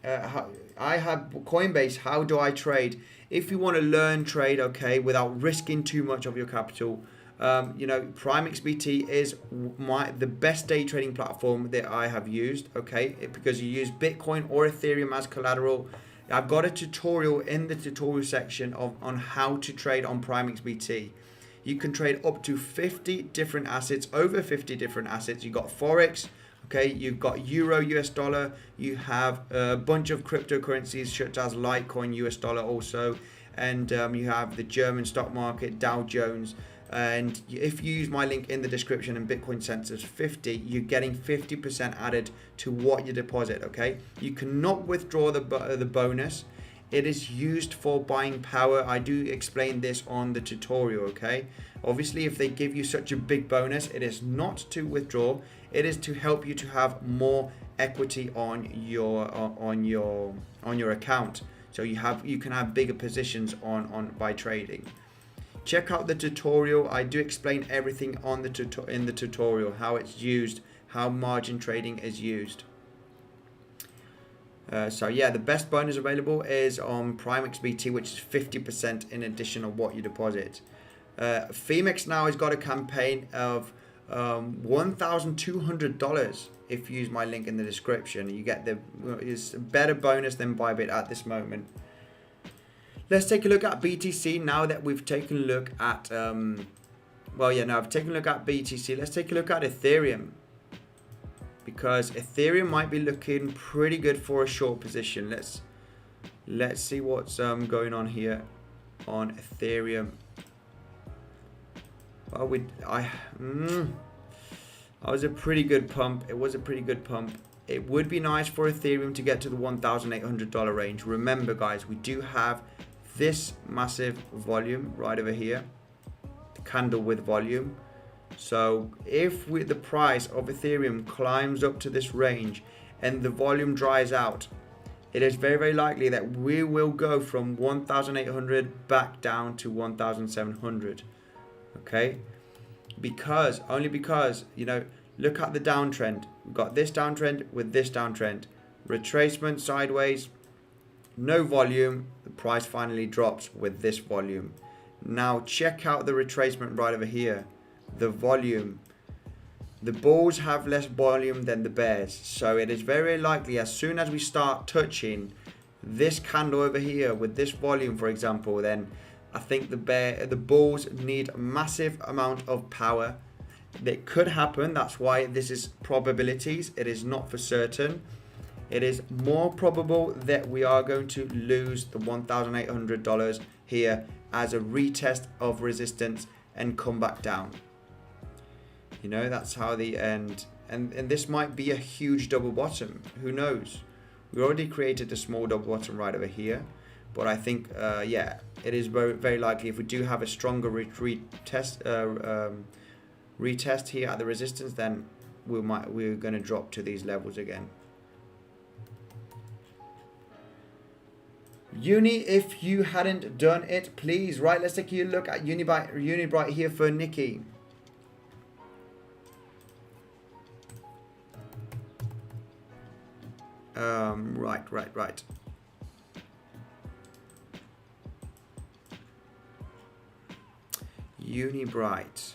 I have Coinbase. How do I trade? If you want to learn trade, okay, without risking too much of your capital, you know, PrimeXbt is the best day trading platform that I have used, okay, because you use Bitcoin or Ethereum as collateral. I've got a tutorial in the tutorial section on how to trade on PrimeXbt. You can trade up to 50 different assets, over 50 different assets. You've got Forex, okay, you've got Euro, US dollar, you have a bunch of cryptocurrencies such as Litecoin, US dollar also, and you have the German stock market, Dow Jones. And if you use my link in the description and Bitcoin Sensors 50, you're getting 50% added to what you deposit, okay? You cannot withdraw the bonus. It is used for buying power. I do explain this on the tutorial, okay? Obviously, if they give you such a big bonus, it is not to withdraw. It is to help you to have more equity on your account. So you can have bigger positions by trading. Check out the tutorial. I do explain everything on in the tutorial, how it's used, how margin trading is used. So yeah, the best bonus available is on PrimeXbt, which is 50% in addition of what you deposit. Femex now has got a campaign of $1,200. If you use my link in the description, you get it's a better bonus than Bybit at this moment. Let's take a look at BTC now that we've taken a look at, I've taken a look at BTC. Let's take a look at Ethereum, because Ethereum might be looking pretty good for a short position. Let's see what's going on here on Ethereum. Well, that was a pretty good pump. It was a pretty good pump. It would be nice for Ethereum to get to the $1,800 range. Remember, guys, we do have this massive volume right over here, the candle with volume. So if the price of Ethereum climbs up to this range and the volume dries out, it is very, very likely that we will go from 1,800 back down to 1,700. Okay? Only because, you know, look at the downtrend. We've got this downtrend with this downtrend. Retracement sideways, no volume, the price finally drops with this volume. Now check out the retracement right over here. The volume. The bulls have less volume than the bears. So it is very likely as soon as we start touching this candle over here with this volume, for example, then I think the bulls need a massive amount of power. That could happen. That's why this is probabilities. It is not for certain. It is more probable that we are going to lose the $1,800 here as a retest of resistance and come back down. You know, that's how the end. And this might be a huge double bottom. Who knows? We already created a small double bottom right over here. But I think, yeah, it is very, very likely if we do have a stronger retest here at the resistance, then we're going to drop to these levels again. Uni, if you hadn't done it, please. Right, let's take a look at Unibright here for Nikki. Right. Unibright.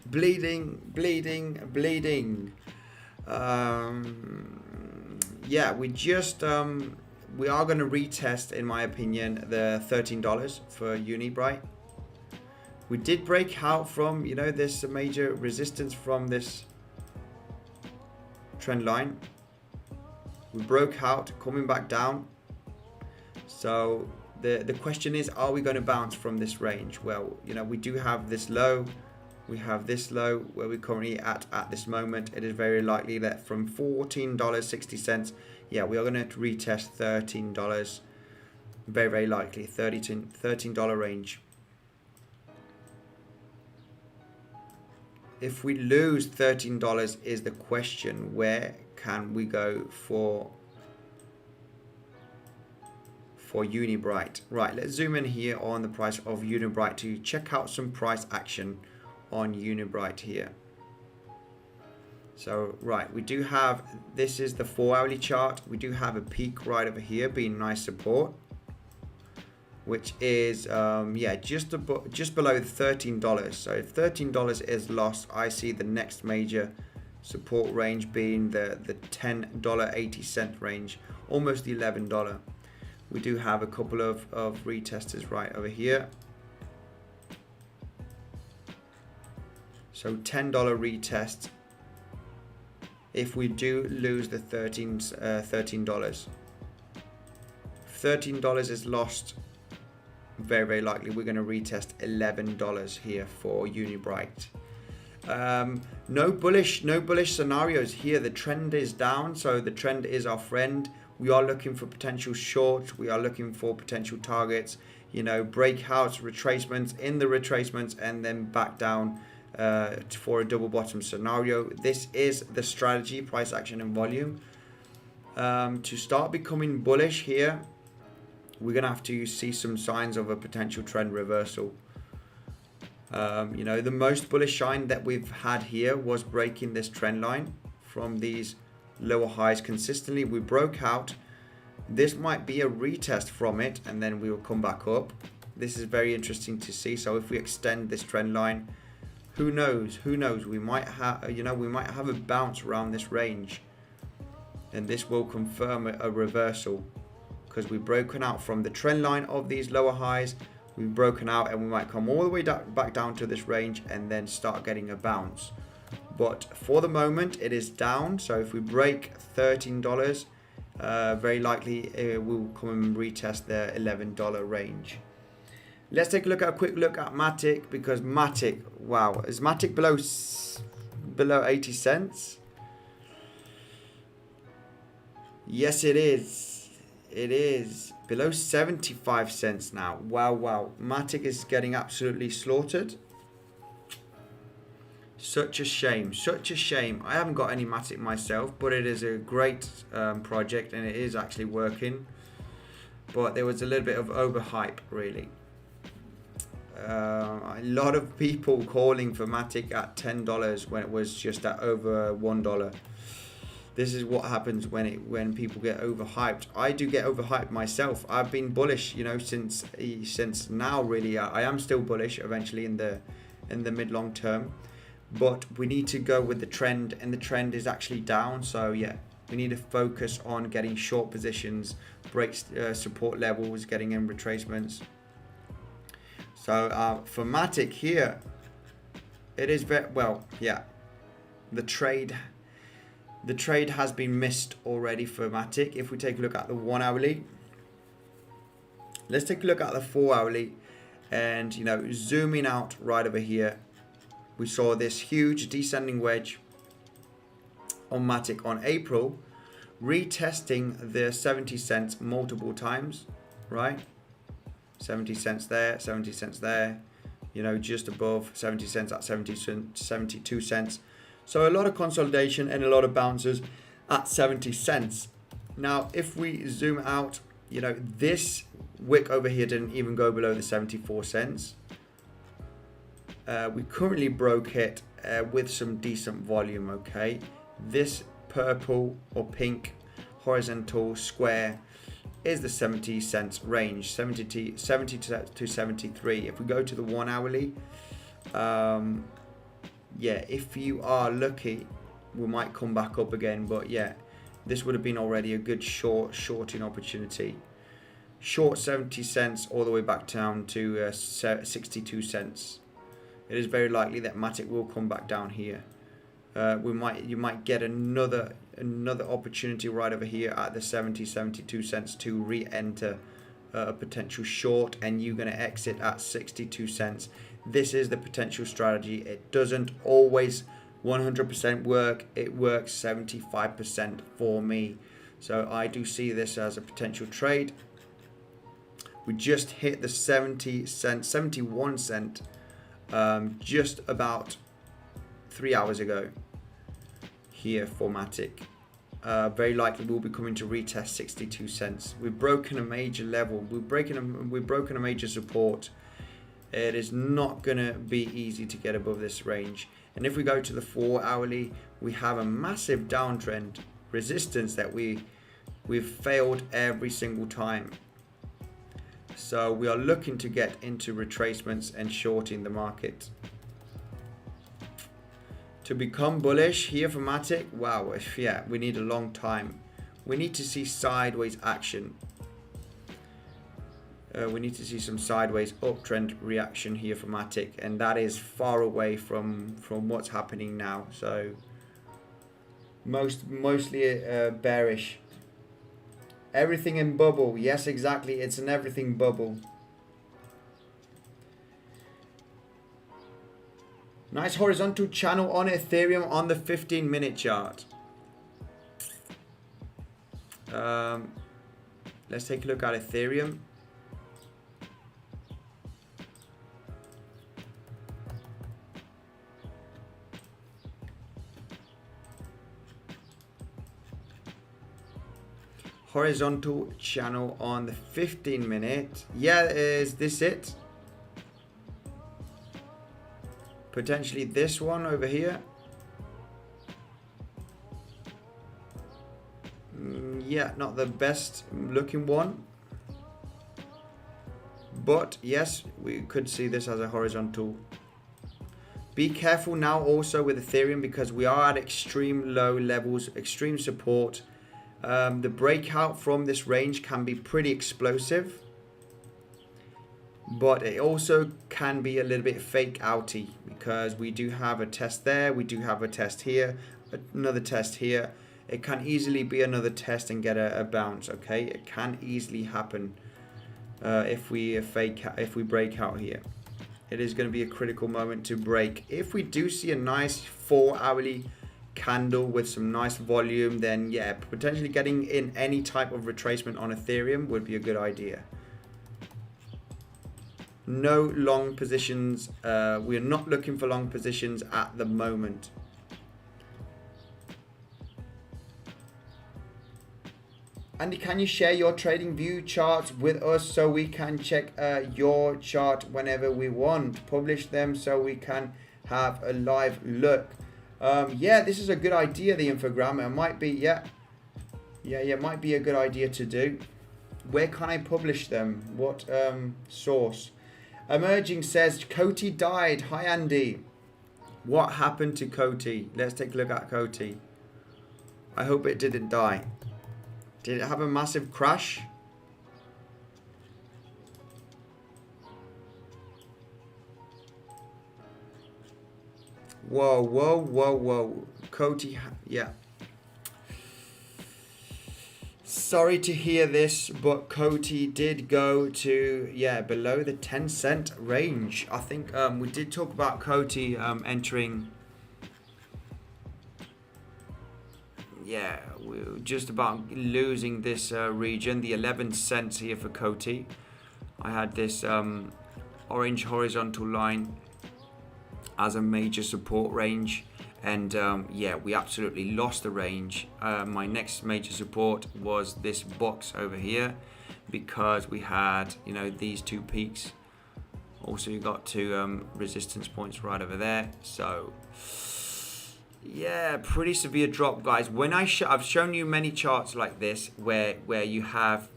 Bleeding. Yeah, we are going to retest, in my opinion, the $13 for Unibright. We did break out from, you know, this major resistance from this trend line. We broke out, coming back down. So the question is, are we going to bounce from this range? Well, you know, we do have this low. We have this low where we're currently at this moment. It is very likely that from $14.60, yeah, we are going to retest $13. Very, very likely, $13 range. If we lose $13 is the question, where can we go for Unibright? Right, let's zoom in here on the price of Unibright to check out some price action on Unibright here. So, right, we do have, this is the 4-hourly chart. We do have a peak right over here being nice support, which is, yeah, just below $13. So if $13 is lost, I see the next major support range being the $10.80 range, almost $11. We do have a couple of retesters right over here. So $10 retest if we do lose the $13. If $13 is lost, very, very likely we're going to retest $11 here for Unibright. No bullish scenarios here. The trend is down, so the trend is our friend. We are looking for potential shorts. We are looking for potential targets, you know, breakouts, retracements, in the retracements, and then back down for a double bottom scenario. This is the strategy, price action and volume. To start becoming bullish here, we're going to have to see some signs of a potential trend reversal. You know, the most bullish sign that we've had here was breaking this trend line from these lower highs consistently. We broke out. This might be a retest from it, and then we will come back up. This is very interesting to see. So if we extend this trend line, who knows? We might have, you know, we might have a bounce around this range, and this will confirm a reversal because we've broken out from the trend line of these lower highs. We've broken out, and we might come all the way back down to this range and then start getting a bounce. But for the moment, it is down. So if we break $13, very likely we'll come and retest the $11 range. Let's take a quick look at Matic, because Matic, wow, is Matic below 80 cents? Yes, it is. It is. Below 75 cents now. Wow, wow. Matic is getting absolutely slaughtered. Such a shame. Such a shame. I haven't got any Matic myself, but it is a great project and it is actually working. But there was a little bit of overhype, really. A lot of people calling for Matic at $10 when it was just at over $1. This is what happens when people get overhyped. I do get overhyped myself. I've been bullish, you know, since now. Really, I am still bullish. Eventually, in the mid long term, but we need to go with the trend, and the trend is actually down. So yeah, we need to focus on getting short positions, breaks support levels, getting in retracements. So for Matic here, it is very well. Yeah, the trade has been missed already for Matic. If we take a look at the 1 hourly, let's take a look at the 4 hourly, and you know, zooming out right over here, we saw this huge descending wedge on Matic on April, retesting the 70 cents multiple times, right? 70 cents there, 70 cents there, you know, just above 70 cents at 72 cents. So a lot of consolidation and a lot of bounces at 70 cents. Now, if we zoom out, you know, this wick over here didn't even go below the 74 cents. We currently broke it with some decent volume, okay? This purple or pink horizontal square is the 70 cents range, 70 to 73. If we go to the 1 hourly, yeah, if you are lucky, we might come back up again. But yeah, this would have been already a good shorting opportunity. Short 70 cents all the way back down to 62 cents. It is very likely that Matic will come back down here. You might get another opportunity right over here at the 72 cents to re-enter a potential short, and you're going to exit at 62 cents. This is the potential strategy. It doesn't always 100% work. It works 75% for me. So I do see this as a potential trade. We just hit the 71 cent just about 3 hours ago here for Matic. Very likely we'll be coming to retest 62 cents. We've broken a major level. We've broken a major support. It is not going to be easy to get above this range. And if we go to the 4 hourly, we have a massive downtrend resistance that we've failed every single time. So we are looking to get into retracements and shorting the market. To become bullish here for Matic, wow, yeah, we need a long time. We need to see sideways action. We need to see some sideways uptrend reaction here for Matic, and that is far away from what's happening now. So mostly bearish. Everything in bubble. Yes, exactly. It's an everything bubble. Nice horizontal channel on Ethereum on the 15-minute chart. Let's take a look at Ethereum. Horizontal channel on the 15-minute. Yeah, is this it? Potentially this one over here. Yeah, not the best looking one. But yes, we could see this as a horizontal. Be careful now also with Ethereum because we are at extreme low levels, extreme support. The breakout from this range can be pretty explosive, but it also can be a little bit fake outy because we do have a test there, we do have a test here, another test here. It can easily be another test and get a bounce. Okay, it can easily happen if we break out here. It is going to be a critical moment to break. If we do see a nice 4 hourly candle with some nice volume, then yeah, potentially getting in any type of retracement on Ethereum would be a good idea. No long positions. We're not looking for long positions at the moment. Andy, can you share your trading view charts with us so we can check your chart whenever we want? Publish them so we can have a live look. Yeah, this is a good idea, the infogram. It might be, yeah, it might be a good idea to do. Where can I publish them? What source? Emerging says, Coty died. Hi, Andy. What happened to Coty? Let's take a look at Coty. I hope it didn't die. Did it have a massive crash? Whoa, whoa, whoa, whoa. Coty, yeah. Sorry to hear this, but Coty did go to, yeah, below the 10-cent range. I think we did talk about Coty entering, yeah, we're just about losing this region, the 11 cents here for Coty. I had this orange horizontal line as a major support range, and yeah, we absolutely lost the range. My next major support was this box over here, because we had, you know, these two peaks. Also, you got two resistance points right over there. So yeah, pretty severe drop, guys. When I've shown you many charts like this where you have,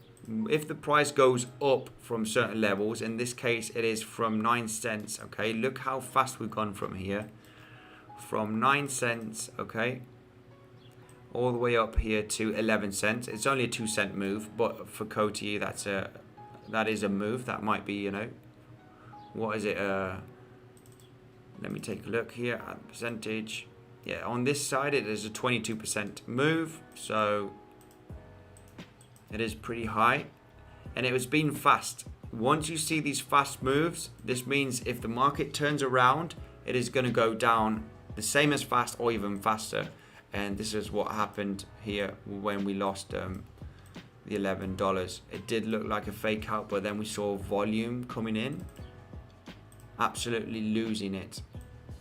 if the price goes up from certain levels, in this case it is from 9 cents, okay, look how fast we've gone from here, from 9 cents, okay, all the way up here to 11 cents. It's only a 2-cent move, but for Coty that is a move. That might be, you know, what is it, let me take a look here at the percentage. Yeah, on this side it is a 22% move, so it is pretty high, and it was been fast. Once you see these fast moves, this means if the market turns around, it is going to go down the same as fast or even faster. And this is what happened here when we lost the $11. It did look like a fake out, but then we saw volume coming in, absolutely losing it.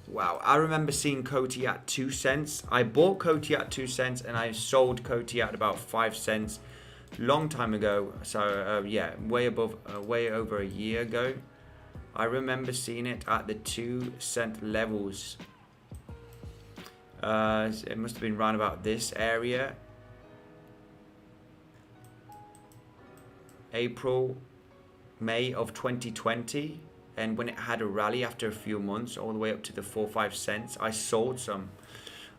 Wow, I remember seeing Coty at 2 cents. I bought Coty at 2 cents and I sold Coty at about 5 cents. Long time ago, so yeah, way over a year ago. I remember seeing it at the 2-cent levels. It must have been around about this area, April, May of 2020, and when it had a rally after a few months all the way up to the 4-5 cents, I sold some.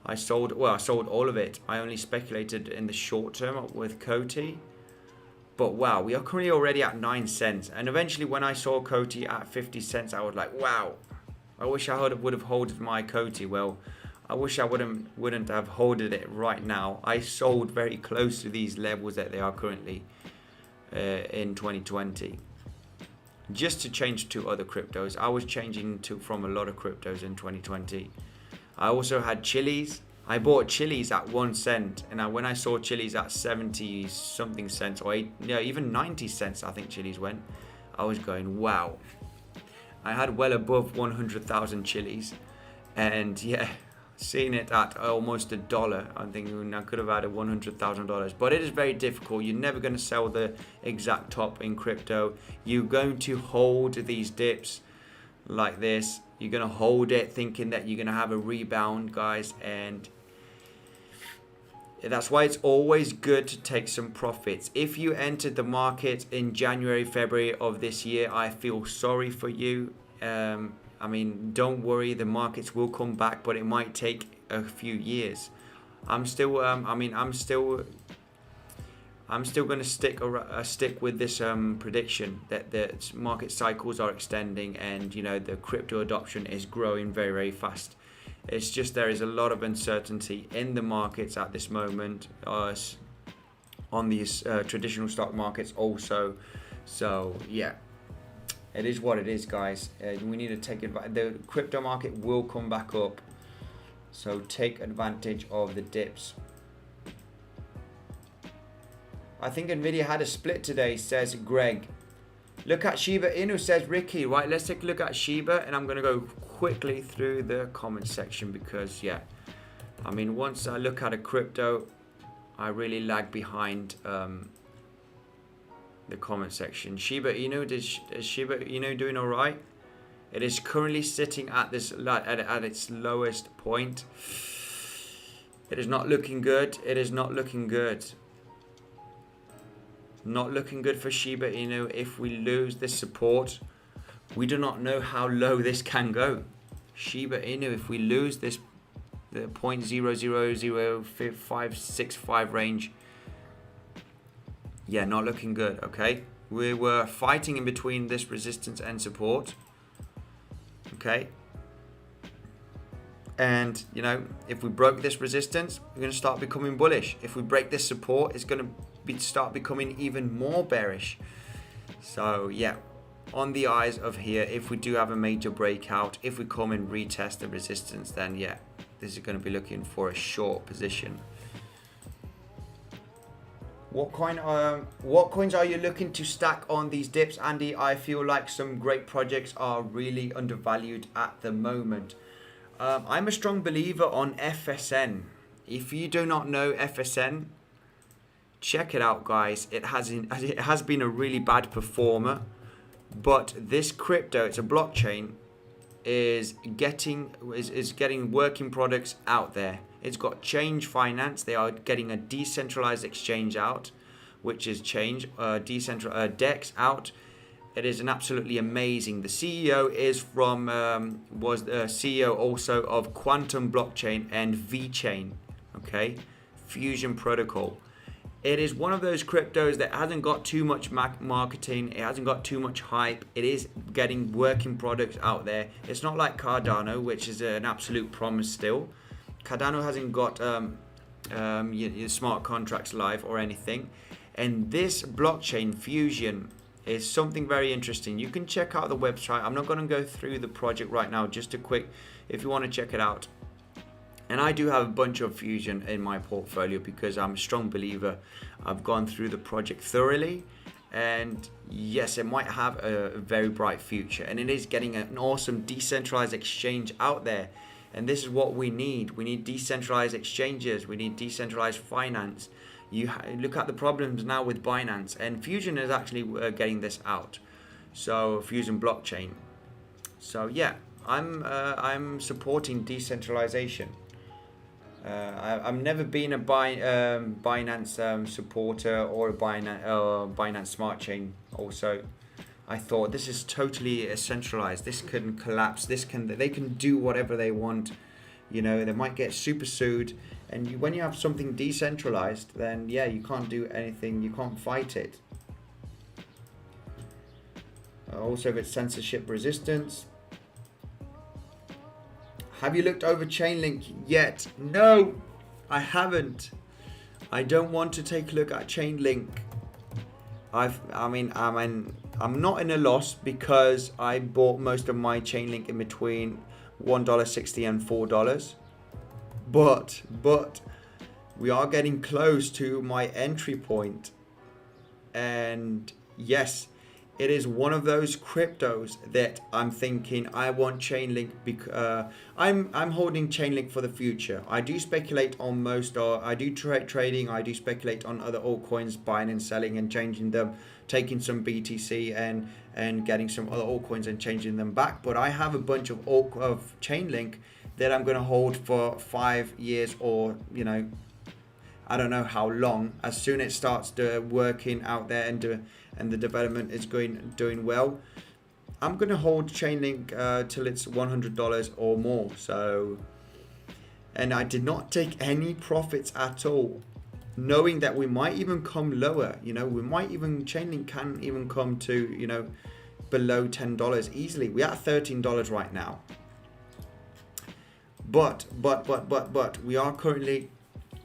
I sold all of it. I only speculated in the short term with Coty. But wow, we are currently already at 9 cents. And eventually when I saw Coty at 50 cents, I was like, wow, I wish I would have held my Coty. Well, I wish I wouldn't have held it right now. I sold very close to these levels that they are currently in 2020. Just to change to other cryptos. I was changing from a lot of cryptos in 2020. I also had Chili's. I bought Chili's at 1 cent, and when I saw Chili's at 70 something cents, or even 90 cents, I think Chili's went, I was going, wow. I had well above 100,000 Chili's, and yeah, seeing it at almost $1, I'm thinking I could have had $100,000. But it is very difficult. You're never going to sell the exact top in crypto. You're going to hold these dips like this. You're going to hold it thinking that you're going to have a rebound, guys, and that's why it's always good to take some profits. If you entered the market in January, February of this year, I feel sorry for you. I mean, don't worry, the markets will come back, but it might take a few years. I'm still going to stick with this prediction that the market cycles are extending, and you know, the crypto adoption is growing very, very fast. It's just there is a lot of uncertainty in the markets at this moment, on these traditional stock markets also. So yeah, it is what it is, guys. We need to take advantage. The crypto market will come back up. So take advantage of the dips. I think Nvidia had a split today, says Greg. Look at Shiba Inu, says Ricky. Right, let's take a look at Shiba, and I'm going to go quickly through the comment section because, yeah, I mean, once I look at a crypto, I really lag behind the comment section. Shiba Inu, is Shiba Inu doing all right? It is currently sitting at this at its lowest point. It is not looking good. It is not looking good. Not looking good for Shiba Inu. If we lose this support, we do not know how low this can go. Shiba Inu, if we lose this, the 0.000565 range, yeah, not looking good. Okay, we were fighting in between this resistance and support. Okay, and you know, if we broke this resistance, we're going to start becoming bullish. If we break this support, it's going to start becoming even more bearish. So yeah, on the eyes of here, if we do have a major breakout, if we come and retest the resistance, then yeah, this is going to be looking for a short position. What coins are you looking to stack on these dips, Andy? I feel like some great projects are really undervalued at the moment. I'm a strong believer on FSN. If you do not know FSN, check it out, guys. It has been a really bad performer, but this crypto, it's a blockchain, is getting working products out there. It's got Change Finance. They are getting a decentralized exchange out, which is Change, DEX out. It is an absolutely amazing. The CEO is from was the CEO also of Quantum Blockchain and VeChain. Okay, Fusion Protocol. It is one of those cryptos that hasn't got too much marketing. It hasn't got too much hype. It is getting working products out there. It's not like Cardano, which is an absolute promise still. Cardano hasn't got your smart contracts live or anything. And this blockchain Fusion is something very interesting. You can check out the website. I'm not going to go through the project right now. Just a quick, if you want to check it out. And I do have a bunch of Fusion in my portfolio because I'm a strong believer. I've gone through the project thoroughly, and yes, it might have a very bright future, and it is getting an awesome decentralized exchange out there. And this is what we need. We need decentralized exchanges. We need decentralized finance. You look at the problems now with Binance, and Fusion is actually getting this out. So Fusion blockchain. So yeah, I'm supporting decentralization. I've never been a Binance supporter or a Binance Smart Chain. Also, I thought this is totally centralized. This can collapse. They can do whatever they want. You know, they might get super sued. And when you have something decentralized, then yeah, you can't do anything. You can't fight it. Also, if it's censorship resistance. Have you looked over Chainlink yet? No, I haven't. I don't want to take a look at Chainlink. I'm not in a loss because I bought most of my Chainlink in between $1.60 and $4. But we are getting close to my entry point. And yes, it is one of those cryptos that I'm thinking I want Chainlink because I'm holding Chainlink for the future. I do speculate on most, or I do trading. I do speculate on other altcoins, buying and selling and changing them, taking some BTC and getting some other altcoins and changing them back. But I have a bunch of Chainlink that I'm going to hold for 5 years, or you know, I don't know how long. As soon as it starts working out there and the development is doing well, I'm going to hold Chainlink till it's $100 or more. So, and I did not take any profits at all, knowing that we might even come lower. You know, Chainlink can even come to, you know, below $10 easily. We're at $13 right now. But we are currently,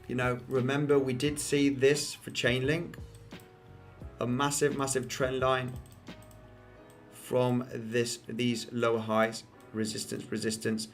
you know, remember we did see this for Chainlink, a massive trend line from these lower highs, resistance.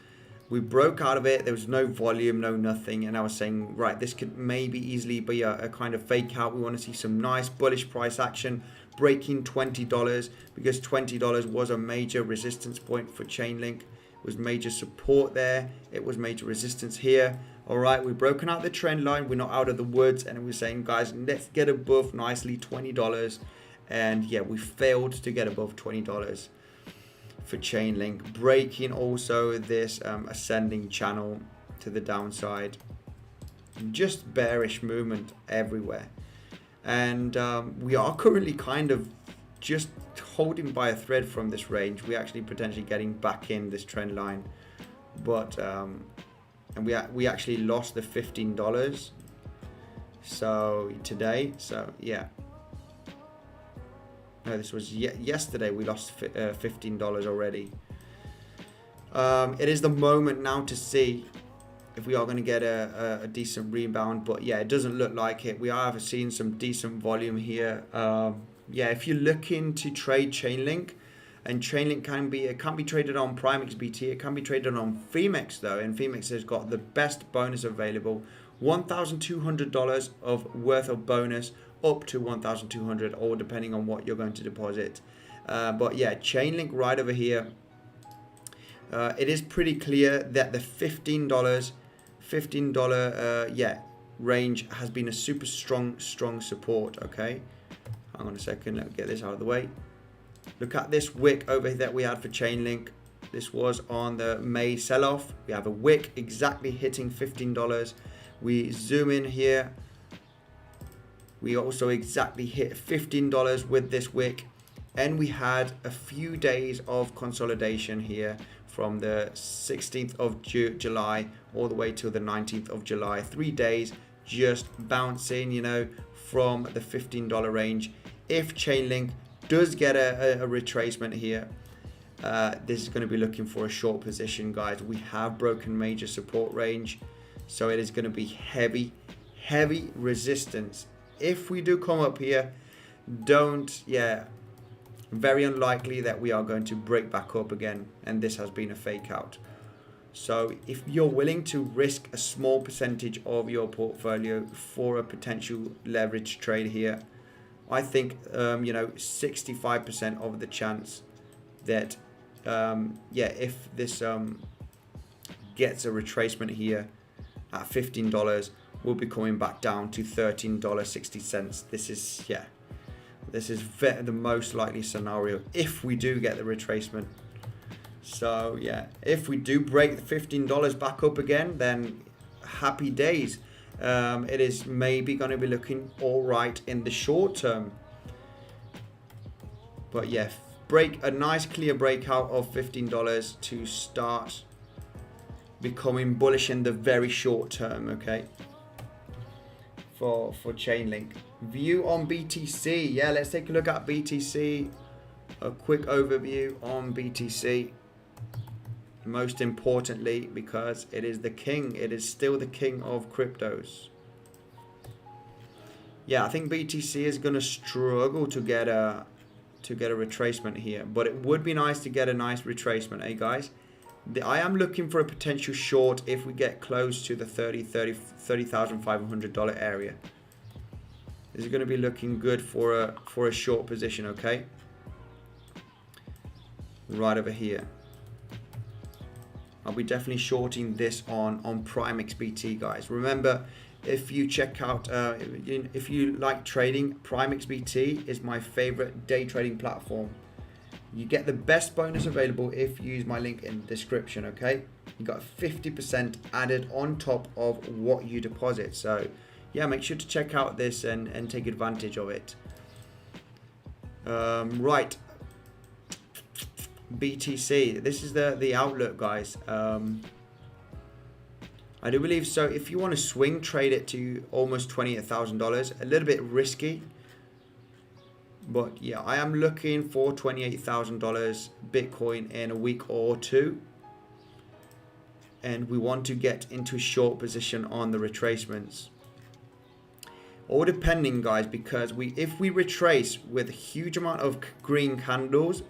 We broke out of it. There was no volume, no nothing. And I was saying, right, this could maybe easily be a kind of fake out. We want to see some nice bullish price action, breaking $20, because $20 was a major resistance point for Chainlink. It was major support there. It was major resistance here. All right, we've broken out the trend line. We're not out of the woods. And we're saying, guys, let's get above nicely $20. And yeah, we failed to get above $20 for Chainlink, breaking also this ascending channel to the downside. Just bearish movement everywhere. And we are currently kind of just holding by a thread from this range. We're actually potentially getting back in this trend line, but and we actually lost the $15 so today. So yeah, no, this was yesterday. We lost $15 already. It is the moment now to see if we are going to get a decent rebound, but yeah, it doesn't look like it. We are seeing some decent volume here. Yeah, if you're looking to trade Chainlink, and Chainlink can be traded on PrimeXbt, it can be traded on Phemex though, and Phemex has got the best bonus available, $1,200 of worth of bonus, up to $1,200, or depending on what you're going to deposit. But yeah, Chainlink right over here. It is pretty clear that the $15 range has been a super strong support. Okay, hang on a second, let me get this out of the way. Look at this wick over here that we had for Chainlink. This was on the May sell-off. We have a wick exactly hitting $15. We zoom in here. We also exactly hit $15 with this wick. And we had a few days of consolidation here from the 16th of July all the way till the 19th of July. 3 days just bouncing, you know, from the $15 range. If Chainlink does get a retracement here, this is going to be looking for a short position, guys. We have broken major support range, so it is going to be heavy resistance. If we do come up here, very unlikely that we are going to break back up again, and this has been a fake out. So if you're willing to risk a small percentage of your portfolio for a potential leverage trade here, I think 65% of the chance that if this gets a retracement here at $15, we'll be coming back down to $13.60. This is the most likely scenario if we do get the retracement. So yeah, if we do break the $15 back up again, then happy days. It is maybe going to be looking all right in the short term. But yeah, break a nice clear breakout of $15 to start becoming bullish in the very short term. Okay, for Chainlink. View on BTC. Yeah, let's take a look at BTC. A quick overview on BTC. Most importantly, because it is the king. It is still the king of cryptos. Yeah, I think BTC is going to struggle to get a retracement here, but it would be nice to get a nice retracement, eh, guys? I am looking for a potential short if we get close to the $30,500 area. This is going to be looking good for a short position, okay? Right over here. I'll be definitely shorting this on PrimeXbt, guys. Remember, if you check out, if you like trading, PrimeXbt is my favorite day trading platform. You get the best bonus available if you use my link in the description, okay? You got 50% added on top of what you deposit. So yeah, make sure to check out this and take advantage of it. Right. BTC, this is the outlook, guys. I do believe so. If you want to swing trade it to almost $28,000, a little bit risky, but yeah, I am looking for $28,000 Bitcoin in a week or two, and we want to get into a short position on the retracements. All depending, guys, because if we retrace with a huge amount of green candles,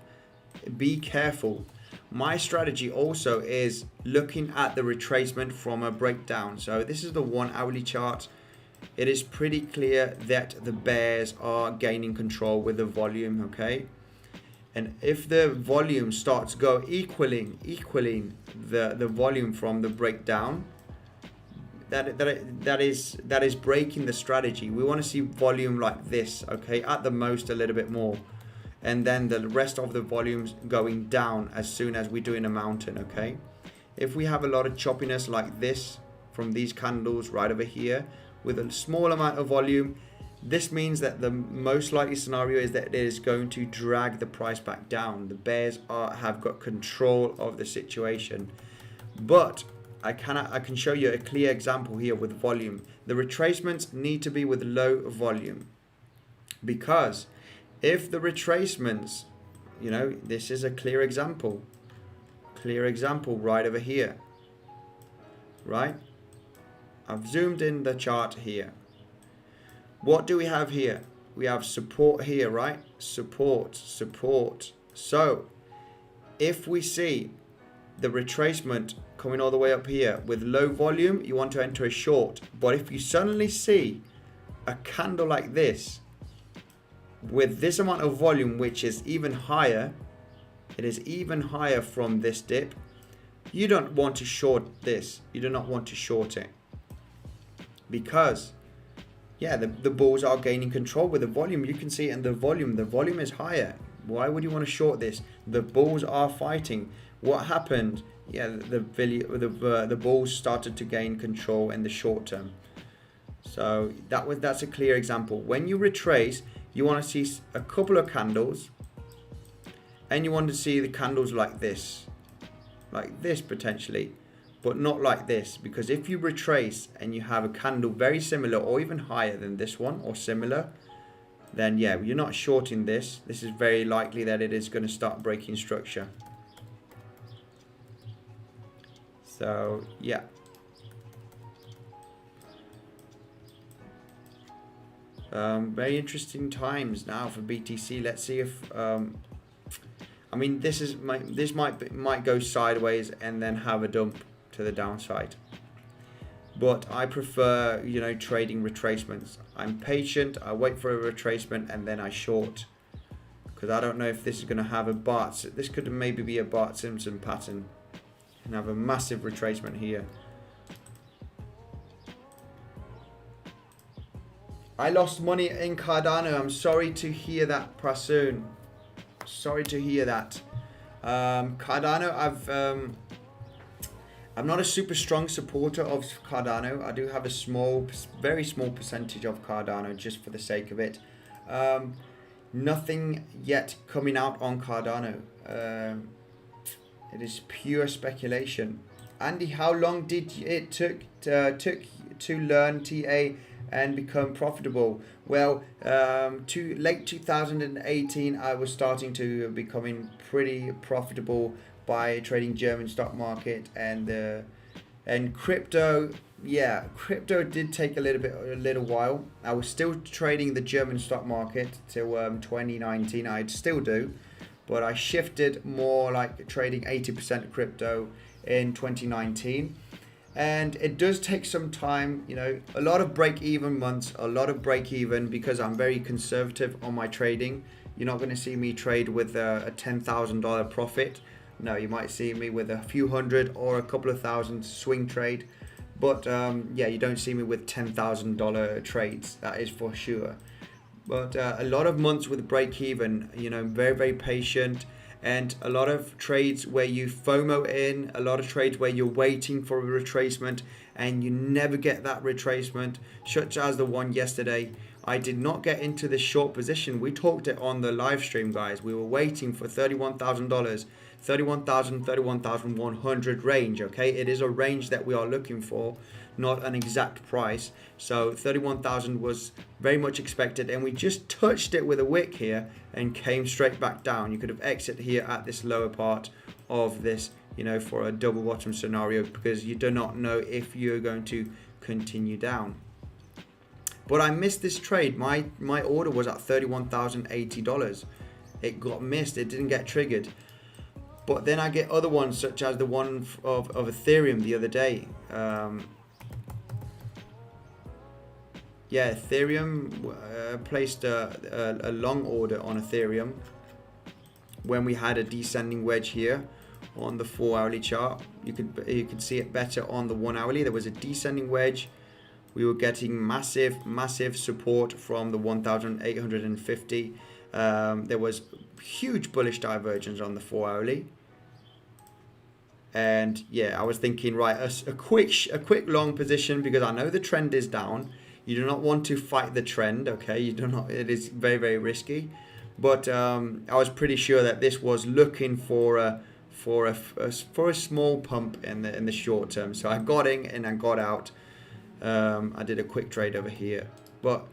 be careful. my strategy also is looking at the retracement from a breakdown. So this is the 1 hourly chart. It is pretty clear that the bears are gaining control with the volume, okay? And if the volume starts go equaling the volume from the breakdown, that is breaking the strategy. We want to see volume like this, okay? At the most a little bit more. And then the rest of the volumes going down as soon as we're doing a mountain, okay? If we have a lot of choppiness like this from these candles right over here with a small amount of volume, this means that the most likely scenario is that it is going to drag the price back down. The bears have got control of the situation. But I can show you a clear example here with volume. The retracements need to be with low volume, because if the retracements, this is a clear example right over here, right? I've zoomed in the chart here. What do we have here? We have support here, right? Support. So if we see the retracement coming all the way up here with low volume, you want to enter a short. But if you suddenly see a candle like this with this amount of volume, which is even higher, it is even higher from this dip, you don't want to short this. You do not want to short it, because the bulls are gaining control with the volume. You can see it in the volume is higher. Why would you want to short this? The bulls are fighting. What happened? The bulls started to gain control in the short term. So that's a clear example. When you retrace, you want to see a couple of candles, and you want to see the candles like this potentially, but not like this, because if you retrace and you have a candle very similar or even higher than this one or similar, then you're not shorting this. This is very likely that it is going to start breaking structure. So very interesting times now for BTC. Let's see if this might go sideways and then have a dump to the downside. But I prefer, trading retracements. I'm patient. I wait for a retracement and then I short, because I don't know if this is going to have a Bart. This could maybe be a Bart Simpson pattern and have a massive retracement here. I lost money in Cardano. I'm sorry to hear that, Prasoon. Sorry to hear that. Cardano, I'm not a super strong supporter of Cardano. I do have a very small percentage of Cardano just for the sake of it. Nothing yet coming out on Cardano. It is pure speculation. Andy, how long did it took to learn TA and become profitable? Well, late 2018, I was starting to becoming pretty profitable by trading German stock market and crypto. Yeah, crypto did take a little while. I was still trading the German stock market till 2019. I still do, but I shifted more like trading 80% crypto in 2019. And it does take some time, a lot of break-even months, because I'm very conservative on my trading. You're not going to see me trade with a $10,000 profit. No, you might see me with a few hundred or a couple of thousand swing trade. But you don't see me with $10,000 trades, that is for sure. But a lot of months with break-even, very, very patient. And a lot of trades where you FOMO in, a lot of trades where you're waiting for a retracement and you never get that retracement, such as the one yesterday. I did not get into this short position. We talked it on the live stream, guys. We were waiting for $31,000, 31,000, 31,100 range, okay? It is a range that we are looking for, not an exact price. So 31,000 was very much expected, and we just touched it with a wick here and came straight back down. You could have exited here at this lower part of this, for a double bottom scenario, because you do not know if you're going to continue down. But I missed this trade. My order was at $31,080. It got missed. It didn't get triggered. But then I get other ones, such as the one of Ethereum the other day. Yeah, Ethereum placed a long order on Ethereum when we had a descending wedge here on the 4-hourly chart. You could see it better on the 1-hourly. There was a descending wedge. We were getting massive support from the 1,850. There was huge bullish divergence on the 4-hourly. And yeah, I was thinking, right, a quick long position, because I know the trend is down. You do not want to fight the trend, okay? You do not. It is very risky. But I was pretty sure that this was looking for a small pump in the short term. So I got in and I got out. I did a quick trade over here, but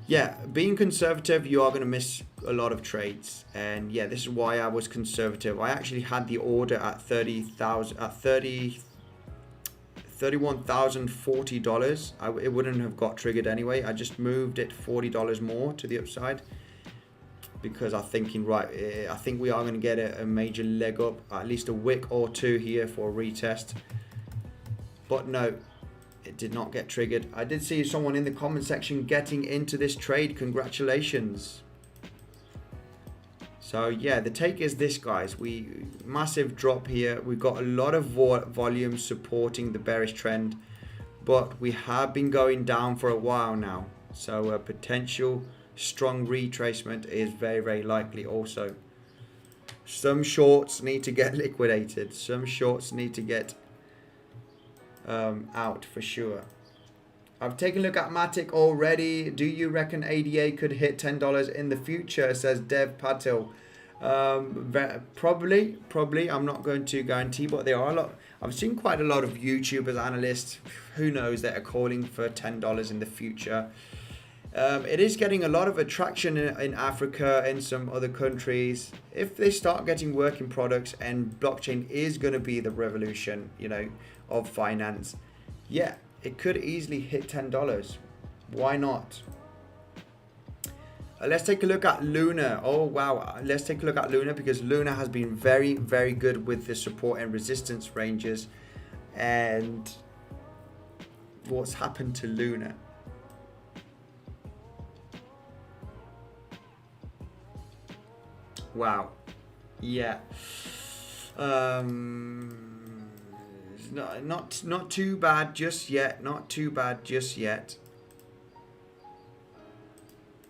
yeah, being conservative, you are going to miss a lot of trades. And yeah, this is why I was conservative. I actually had the order at $31,040. It wouldn't have got triggered anyway. I just moved it $40 more to the upside, because I'm thinking, right, I think we are going to get a major leg up, at least a wick or two here for a retest. But no, it did not get triggered. I did see someone in the comment section getting into this trade. Congratulations. So yeah, the take is this, guys. Massive drop here. We've got a lot of volume supporting the bearish trend, but we have been going down for a while now. So a potential strong retracement is very likely also. Some shorts need to get liquidated. Some shorts need to get out for sure. I've taken a look at Matic already. Do you reckon ADA could hit $10 in the future, says Dev Patil? Probably. I'm not going to guarantee, but there are a lot. I've seen quite a lot of YouTubers, analysts, who knows, that are calling for $10 in the future. It is getting a lot of attraction in Africa and some other countries. If they start getting working products, and blockchain is going to be the revolution, of finance, yeah, it could easily hit $10. Why not? Let's take a look at Luna. Oh wow, let's take a look at Luna, because Luna has been very good with the support and resistance ranges. And what's happened to Luna? Wow. Yeah. Not too bad just yet. Not too bad just yet.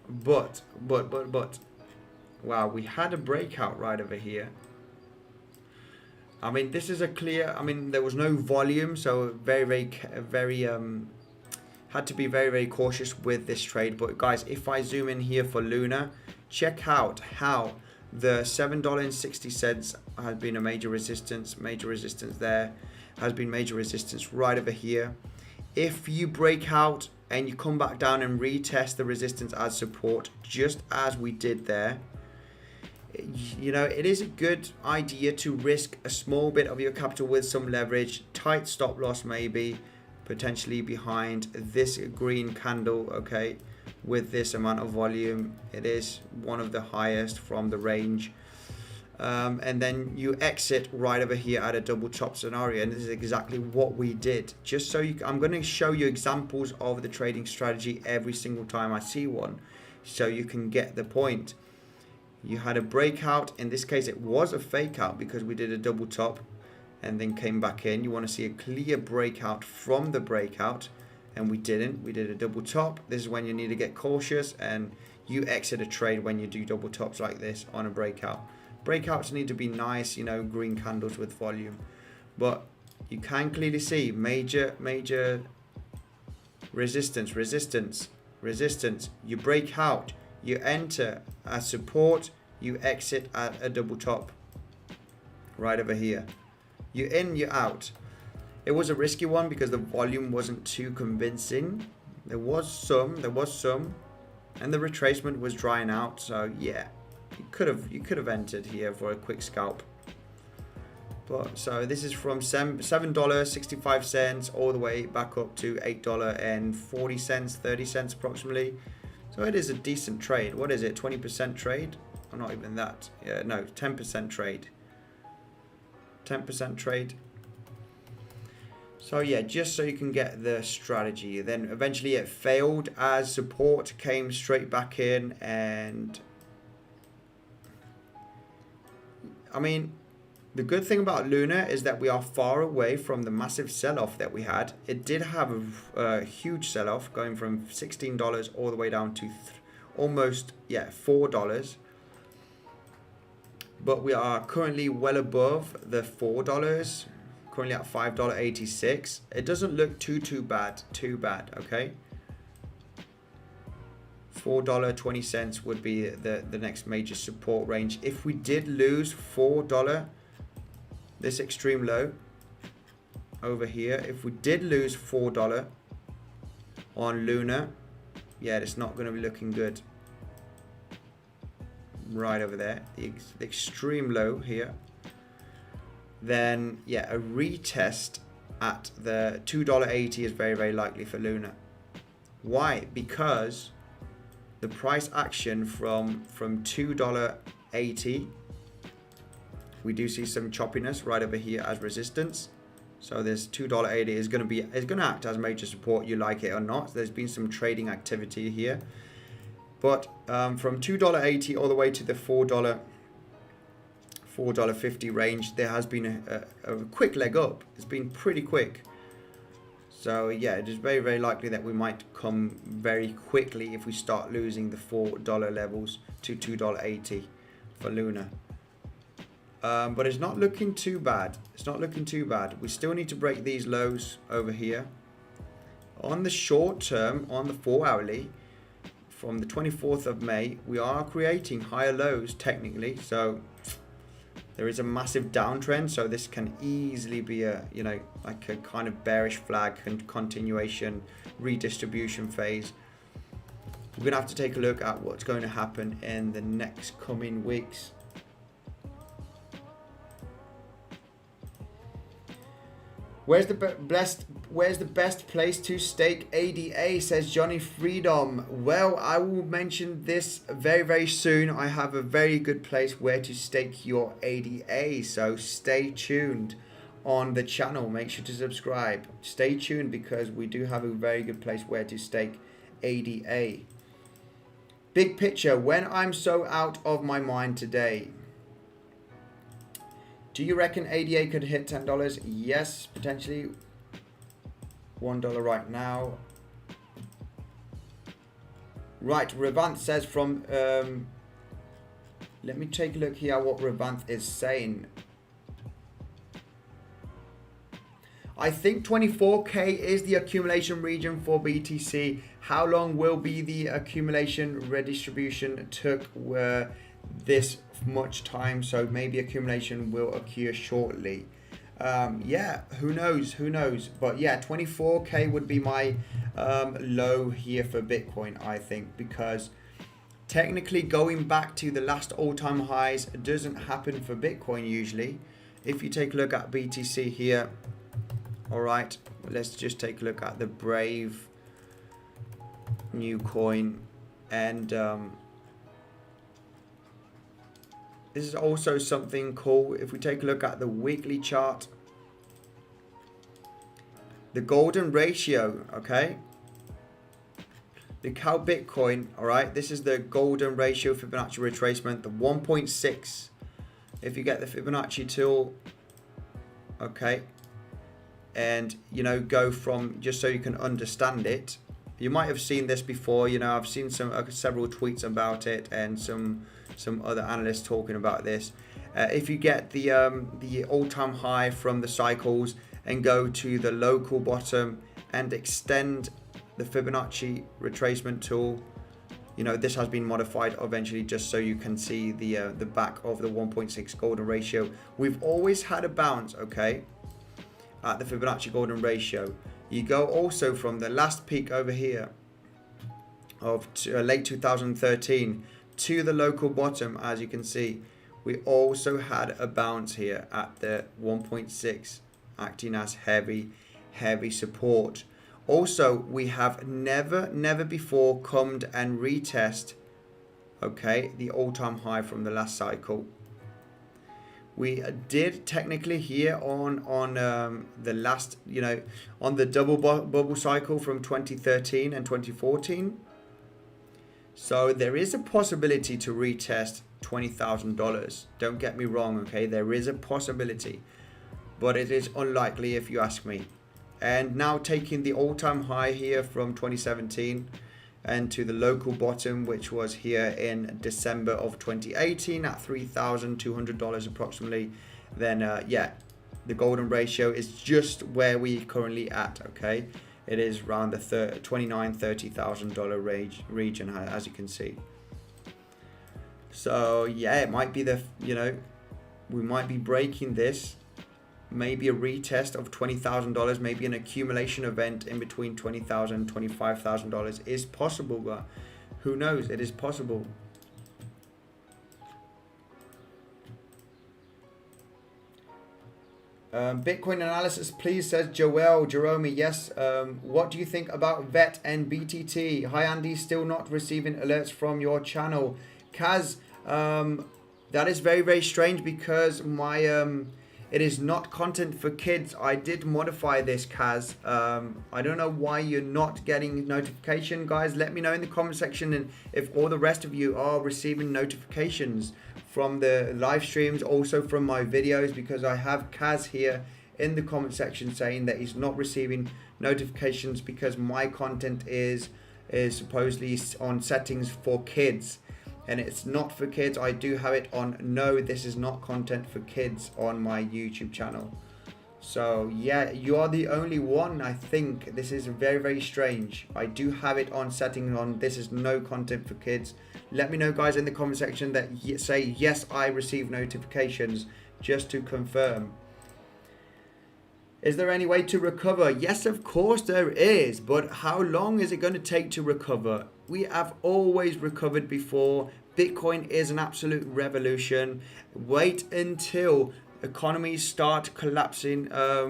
But wow, we had a breakout right over here. I mean, this is a clear, there was no volume, so very had to be very cautious with this trade. But guys, if I zoom in here for Luna, check out how the $7.60 has been a major resistance there, has been major resistance right over here. If you break out and you come back down and retest the resistance as support, just as we did there, it is a good idea to risk a small bit of your capital with some leverage, tight stop loss maybe, potentially behind this green candle, okay? With this amount of volume, it is one of the highest from the range. And then you exit right over here at a double top scenario, and this is exactly what we did. Just so I'm going to show you examples of the trading strategy every single time I see one, so you can get the point. You had a breakout. In this case, it was a fake out because we did a double top and then came back in. You want to see a clear breakout from the breakout, and we didn't. We did a double top. This is when you need to get cautious, and you exit a trade when you do double tops like this on a breakout. Breakouts need to be nice, green candles with volume. But you can clearly see major resistance. You break out, you enter as support, you exit at a double top right over here. You're in, you're out. It was a risky one because the volume wasn't too convincing. There was some, and the retracement was drying out. So yeah, you could have entered here for a quick scalp. But so this is from $7.65 all the way back up to $8.40, 30 cents approximately. So it is a decent trade. What is it? 20% trade? Or not even that? Yeah, no, 10% trade. 10% trade. So yeah, just so you can get the strategy. Then eventually it failed as support came straight back in, and I mean, the good thing about Luna is that we are far away from the massive sell-off that we had. It did have a huge sell-off, going from $16 all the way down to almost, yeah, $4. But we are currently well above the $4, currently at $5.86. It doesn't look too bad, okay? $4.20 would be the next major support range. If we did lose $4, this extreme low over here, if we did lose $4 on Luna, yeah, it's not going to be looking good. Right over there, the extreme low here. Then yeah, a retest at the $2.80 is very likely for Luna. Why? Because the price action from $2.80, we do see some choppiness right over here as resistance. So this $2.80 is going to act as major support, you like it or not. There's been some trading activity here, but from $2.80 all the way to the $4.50 range, there has been a quick leg up. It's been pretty quick. So yeah, it is very likely that we might come very quickly if we start losing the $4 levels to $2.80 for Luna. But it's not looking too bad. It's not looking too bad. We still need to break these lows over here. On the short term, on the 4-hourly, from the 24th of May, we are creating higher lows technically. So there is a massive downtrend. So this can easily be a, you know, like a kind of bearish flag and continuation redistribution phase. We're going to have to take a look at what's going to happen in the next coming weeks. Where's the best place to stake ADA, says Johnny Freedom. Well, I will mention this very soon. I have a very good place where to stake your ADA, so stay tuned on the channel. Make sure to subscribe. Stay tuned because we do have a very good place where to stake ADA. Big picture, when I'm so out of my mind today. Do you reckon ADA could hit $10? Yes, potentially. $1 right now. Right, Revanth says from... let me take a look here what Revanth is saying. I think 24K is the accumulation region for BTC. How long will be the accumulation redistribution took this much time? So maybe accumulation will occur shortly. Yeah, who knows, but yeah, 24K would be my low here for Bitcoin, I think, because technically going back to the last all-time highs doesn't happen for Bitcoin usually. If you take a look at BTC here, all right, let's just take a look at the Brave new coin, and this is also something cool. If we take a look at the weekly chart, the golden ratio, okay? Look how Bitcoin, all right, this is the golden ratio Fibonacci retracement, the 1.6. If you get the Fibonacci tool, okay, and, you know, go from, just so you can understand it, you might have seen this before, you know, I've seen several tweets about it and some other analysts talking about this. If you get the all-time high from the cycles and go to the local bottom and extend the Fibonacci retracement tool, you know, this has been modified eventually just so you can see the back of the 1.6 golden ratio. We've always had a bounce, okay, at the Fibonacci golden ratio. You go also from the last peak over here of late 2013 to the local bottom. As you can see, we also had a bounce here at the 1.6, acting as heavy support. Also, we have never before come and retest, okay, the all-time high from the last cycle. We did technically here on the last, on the double bubble cycle from 2013 and 2014. So there is a possibility to retest $20,000. Don't get me wrong, okay? There is a possibility, but it is unlikely if you ask me. And now taking the all-time high here from 2017 and to the local bottom, which was here in December of 2018 at $3,200 approximately, then yeah, the golden ratio is just where we currently at, okay? It is around the $29,000-$30,000 region, as you can see. So yeah, it might be we might be breaking this. Maybe a retest of $20,000, maybe an accumulation event in between $20,000 and $25,000 is possible, but who knows? It is possible. Bitcoin analysis, please, says Joel Jerome. Yes. What do you think about VET and BTT? Hi Andy, still not receiving alerts from your channel. Kaz, that is very, very strange because my it is not content for kids. I did modify this, Kaz. I don't know why you're not getting notification, guys. Let me know in the comment section, and if all the rest of you are receiving notifications from the live streams, also from my videos, because I have Kaz here in the comment section saying that he's not receiving notifications because my content is supposedly on settings for kids. And it's not for kids. I do have it on no, this is not content for kids on my YouTube channel. So yeah, you are the only one. I think this is very, very strange. I do have it on setting on this is no content for kids. Let me know, guys, in the comment section that say yes, I receive notifications, just to confirm. Is there any way to recover? Yes, of course there is, but how long is it going to take to recover? We have always recovered before. Bitcoin is an absolute revolution. Wait until economies start collapsing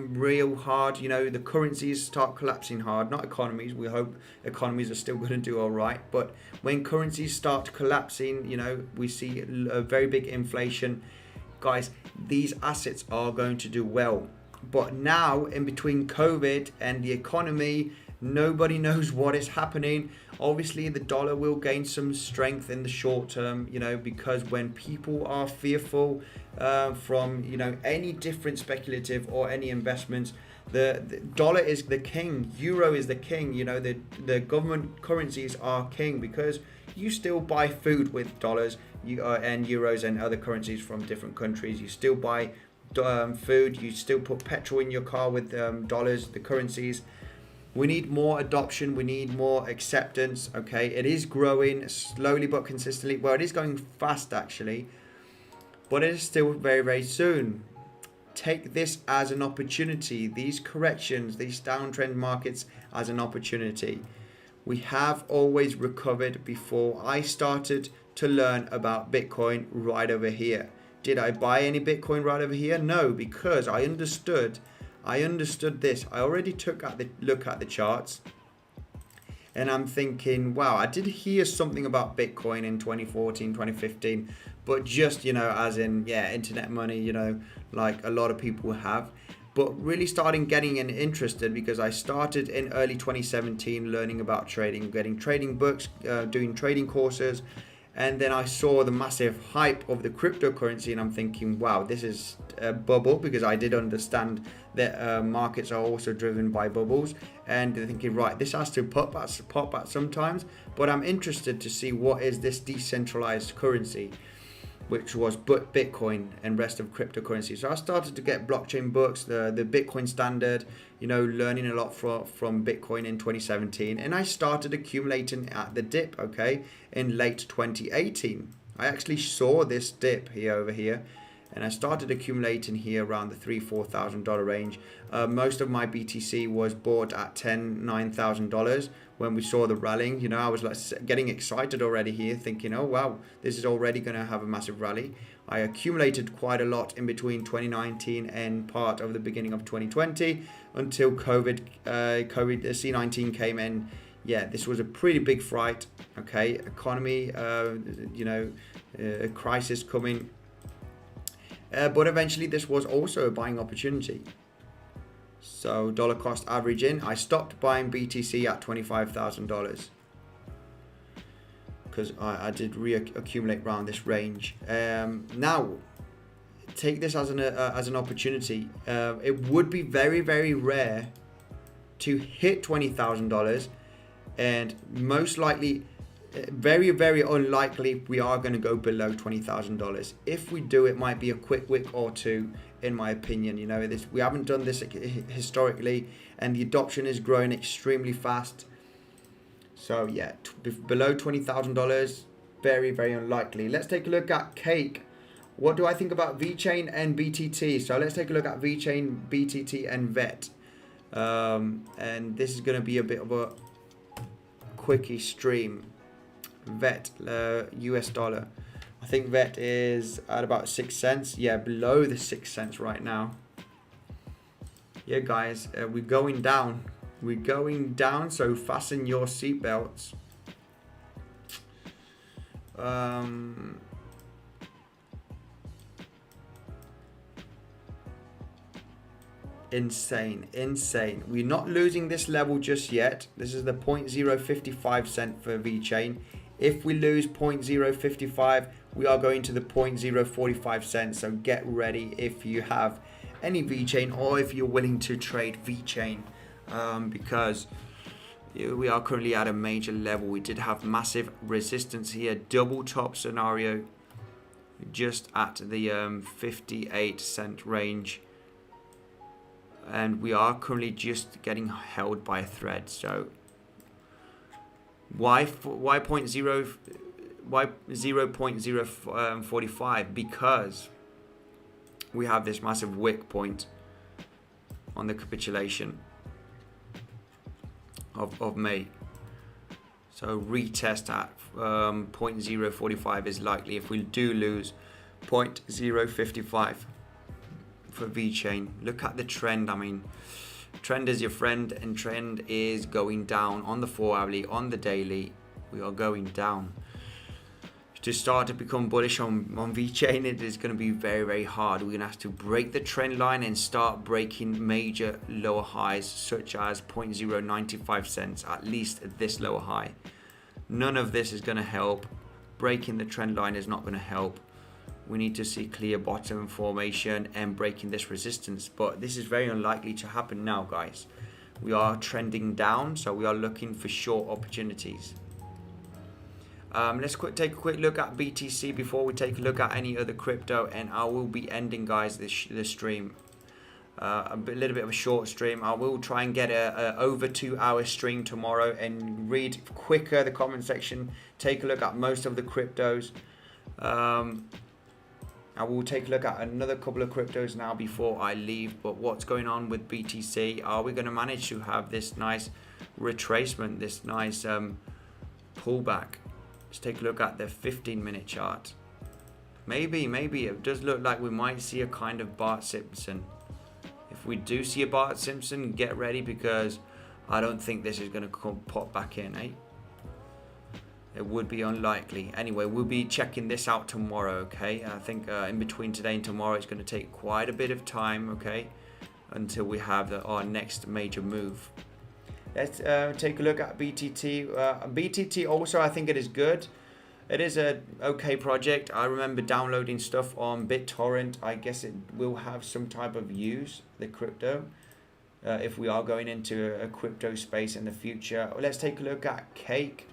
real hard. The currencies start collapsing hard, not economies. We hope economies are still going to do all right. But when currencies start collapsing, we see a very big inflation. Guys, these assets are going to do well. But now, in between COVID and the economy, nobody knows what is happening. Obviously, the dollar will gain some strength in the short term, because when people are fearful from, any different speculative or any investments, the dollar is the king, euro is the king, the government currencies are king, because you still buy food with dollars and euros and other currencies from different countries. You still buy food, you still put petrol in your car with dollars, the currencies. We need more adoption, we need more acceptance. Okay, it is growing slowly but consistently. Well, it is going fast actually, but it is still very, very soon. Take this as an opportunity, these corrections, these downtrend markets, as an opportunity. We have always recovered before. I started to learn about Bitcoin right over here. Did I buy any Bitcoin right over here? No, because I understood this. I already took a look at the charts, and I'm thinking, wow, I did hear something about Bitcoin in 2014, 2015, but just, as in, yeah, internet money, like a lot of people have. But really starting getting interested because I started in early 2017 learning about trading, getting trading books, doing trading courses. And then I saw the massive hype of the cryptocurrency, and I'm thinking, wow, this is a bubble, because I did understand that markets are also driven by bubbles. And thinking, right, this has to pop at sometimes. But I'm interested to see what is this decentralized currency, which was Bitcoin and rest of cryptocurrency. So I started to get blockchain books, the Bitcoin standard, learning a lot from Bitcoin in 2017. And I started accumulating at the dip, okay, in late 2018. I actually saw this dip over here, and I started accumulating here around the $3,000-$4,000 range. Most of my BTC was bought at $9,000 when we saw the rallying. I was like getting excited already here, thinking, oh wow, this is already going to have a massive rally. I accumulated quite a lot in between 2019 and part of the beginning of 2020 until COVID C19 came in. Yeah, this was a pretty big fright. Okay, economy, a crisis coming. But eventually this was also a buying opportunity. So dollar cost average in, I stopped buying BTC at $25,000 because I did reaccumulate around this range. Now take this as an opportunity. It would be very, very rare to hit $20,000, and most likely, very, very unlikely, we are going to go below $20,000. If we do, it might be a quick wick or two, in my opinion. You know, we haven't done this historically, and the adoption is growing extremely fast. So yeah, below $20,000, very, very unlikely. Let's take a look at Cake. What do I think about VeChain and BTT? So let's take a look at VeChain, BTT, and VET. And this is going to be a bit of a quickie stream. VET, US dollar. I think VET is at about 6 cents. Yeah, below the 6 cents right now. Yeah, guys, we're going down. We're going down, so fasten your seatbelts. Insane. We're not losing this level just yet. This is the 0.055 cent for VeChain. If we lose 0.055, we are going to the 0.045 cents. So get ready if you have any VeChain, or if you're willing to trade VeChain, because we are currently at a major level. We did have massive resistance here, double top scenario, just at the 58 cent range. And we are currently just getting held by a thread. So why 0.045? Because we have this massive wick point on the capitulation of May. So retest at 0.045 is likely if we do lose 0.055 for VeChain. Look at the trend. I mean, trend is your friend, and trend is going down on the 4-hourly, on the daily. We are going down. To start to become bullish on VeChain, it is going to be very, very hard. We're going to have to break the trend line and start breaking major lower highs, such as 0.095 cents, at least at this lower high. None of this is going to help. Breaking the trend line is not going to help. We need to see clear bottom formation and breaking this resistance, but this is very unlikely to happen now, guys. We are trending down, so we are looking for short opportunities. Let's take a quick look at BTC before we take a look at any other crypto, and I will be ending, guys, this stream. A little bit of a short stream. I will try and get a over 2-hour stream tomorrow and read quicker the comment section, take a look at most of the cryptos. I will take a look at another couple of cryptos now before I leave. But what's going on with BTC? Are we going to manage to have this nice retracement, this nice pullback? Let's take a look at the 15-minute chart. Maybe it does look like we might see a kind of Bart Simpson. If we do see a Bart Simpson, get ready, because I don't think this is going to pop back in, eh? It would be unlikely. Anyway, we'll be checking this out tomorrow, okay? I think in between today and tomorrow, it's going to take quite a bit of time, okay? Until we have our next major move. Let's take a look at BTT. BTT also, I think it is good. It is a okay project. I remember downloading stuff on BitTorrent. I guess it will have some type of use, the crypto, if we are going into a crypto space in the future. Let's take a look at Cake.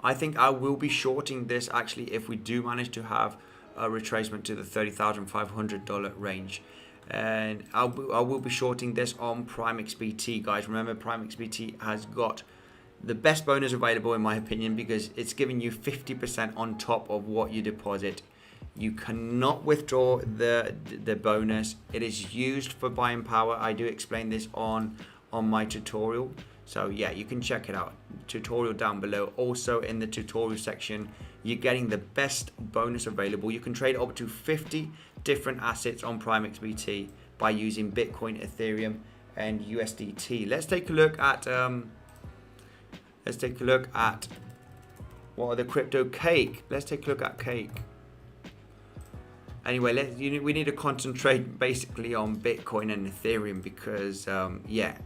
I think I will be shorting this actually if we do manage to have a retracement to the $30,500 range. And I will be shorting this on PrimeXbt, guys. Remember, PrimeXbt has got the best bonus available, in my opinion, because it's giving you 50% on top of what you deposit. You cannot withdraw the bonus. It is used for buying power. I do explain this on my tutorial. So yeah, you can check it out. Tutorial down below. Also in the tutorial section, you're getting the best bonus available. You can trade up to 50 different assets on PrimeXbt by using Bitcoin, Ethereum, and USDT. Let's take a look at what are the crypto Cake. Let's take a look at Cake. Anyway, we need to concentrate basically on Bitcoin and Ethereum because, yeah,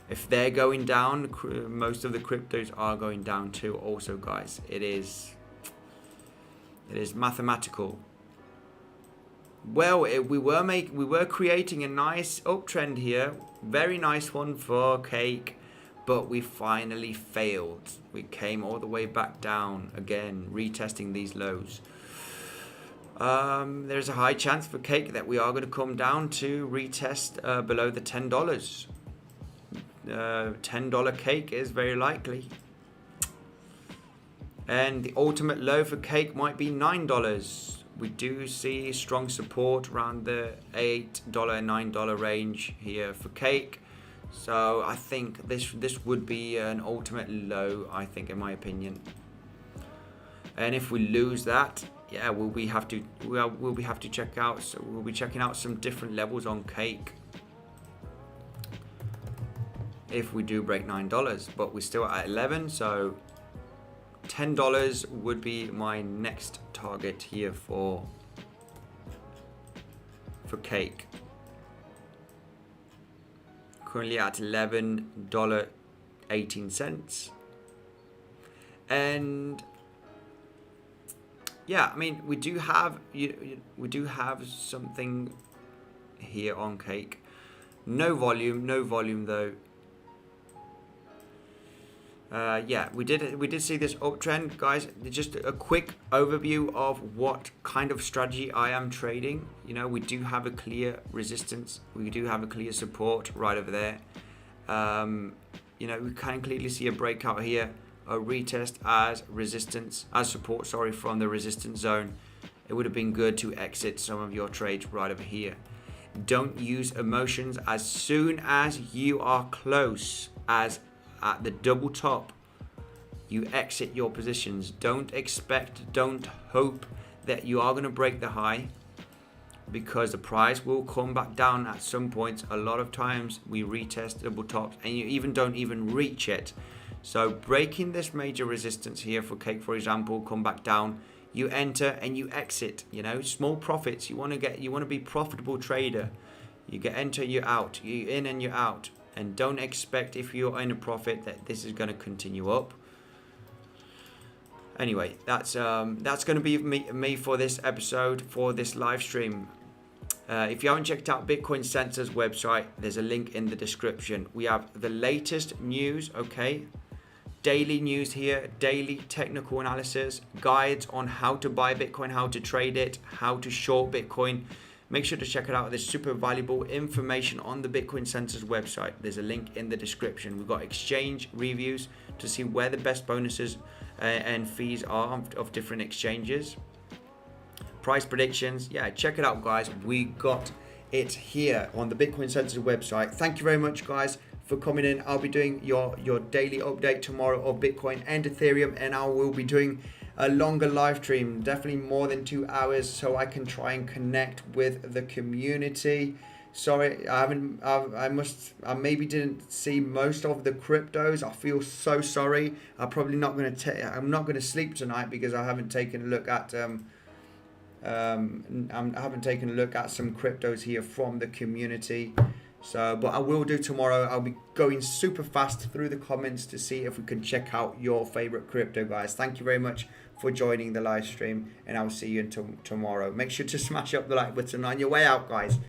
if they're going down, most of the cryptos are going down too. Also, guys, it is mathematical. Well, we were creating a nice uptrend here, very nice one for Cake, but we finally failed. We came all the way back down again, retesting these lows. There's a high chance for Cake that we are going to come down to retest below the $10. $10 Cake is very likely. And the ultimate low for Cake might be $9. We do see strong support around the $8, $9 range here for Cake. So I think this would be an ultimate low, I think, in my opinion. And if we lose that, yeah, we'll be checking out. So we'll be checking out some different levels on Cake if we do break $9. But we're still at 11, so $10 would be my next target here for Cake. Currently at $11.18, and yeah, I mean, we do have something here on Cake. No volume though. Yeah, we did see this uptrend, guys. Just a quick overview of what kind of strategy I am trading. You know, we do have a clear resistance. We do have a clear support right over there. You know, we can clearly see a breakout here, a retest as resistance, as support, sorry, from the resistance zone. It would have been good to exit some of your trades right over here. Don't use emotions. As soon as you are close as at the double top, you exit your positions. Don't hope that you are going to break the high, because the price will come back down at some point. A lot of times we retest double tops and you don't even reach it. So breaking this major resistance here for Cake, for example, come back down, you enter and you exit. You know, small profits. You want to be profitable trader. You enter, you're out. You in and you're out. And don't expect, if you're in a profit, that this is going to continue up. Anyway, that's going to be me for this episode, for this live stream. If you haven't checked out Bitcoin Sensor's website, there's a link in the description. We have the latest news, okay? Daily news here, daily technical analysis, guides on how to buy Bitcoin, how to trade it, how to short Bitcoin. Make sure to check it out. There's super valuable information on the Bitcoin Sensor's website. There's a link in the description. We've got exchange reviews to see where the best bonuses and fees are of different exchanges. Price predictions. Yeah, check it out, guys. We got it here on the Bitcoin Sensor's website. Thank you very much, guys, for coming in. I'll be doing your daily update tomorrow of Bitcoin and Ethereum, and I will be doing a longer live stream, definitely more than 2 hours, so I can try and connect with the community. Sorry, I maybe didn't see most of the cryptos. I feel so sorry. I'm not going to sleep tonight because I haven't taken a look at I haven't taken a look at some cryptos here from the community. So, but I will do tomorrow. I'll be going super fast through the comments to see if we can check out your favorite crypto, guys. Thank you very much for joining the live stream, and I'll see you until tomorrow. Make sure to smash up the like button on your way out, guys.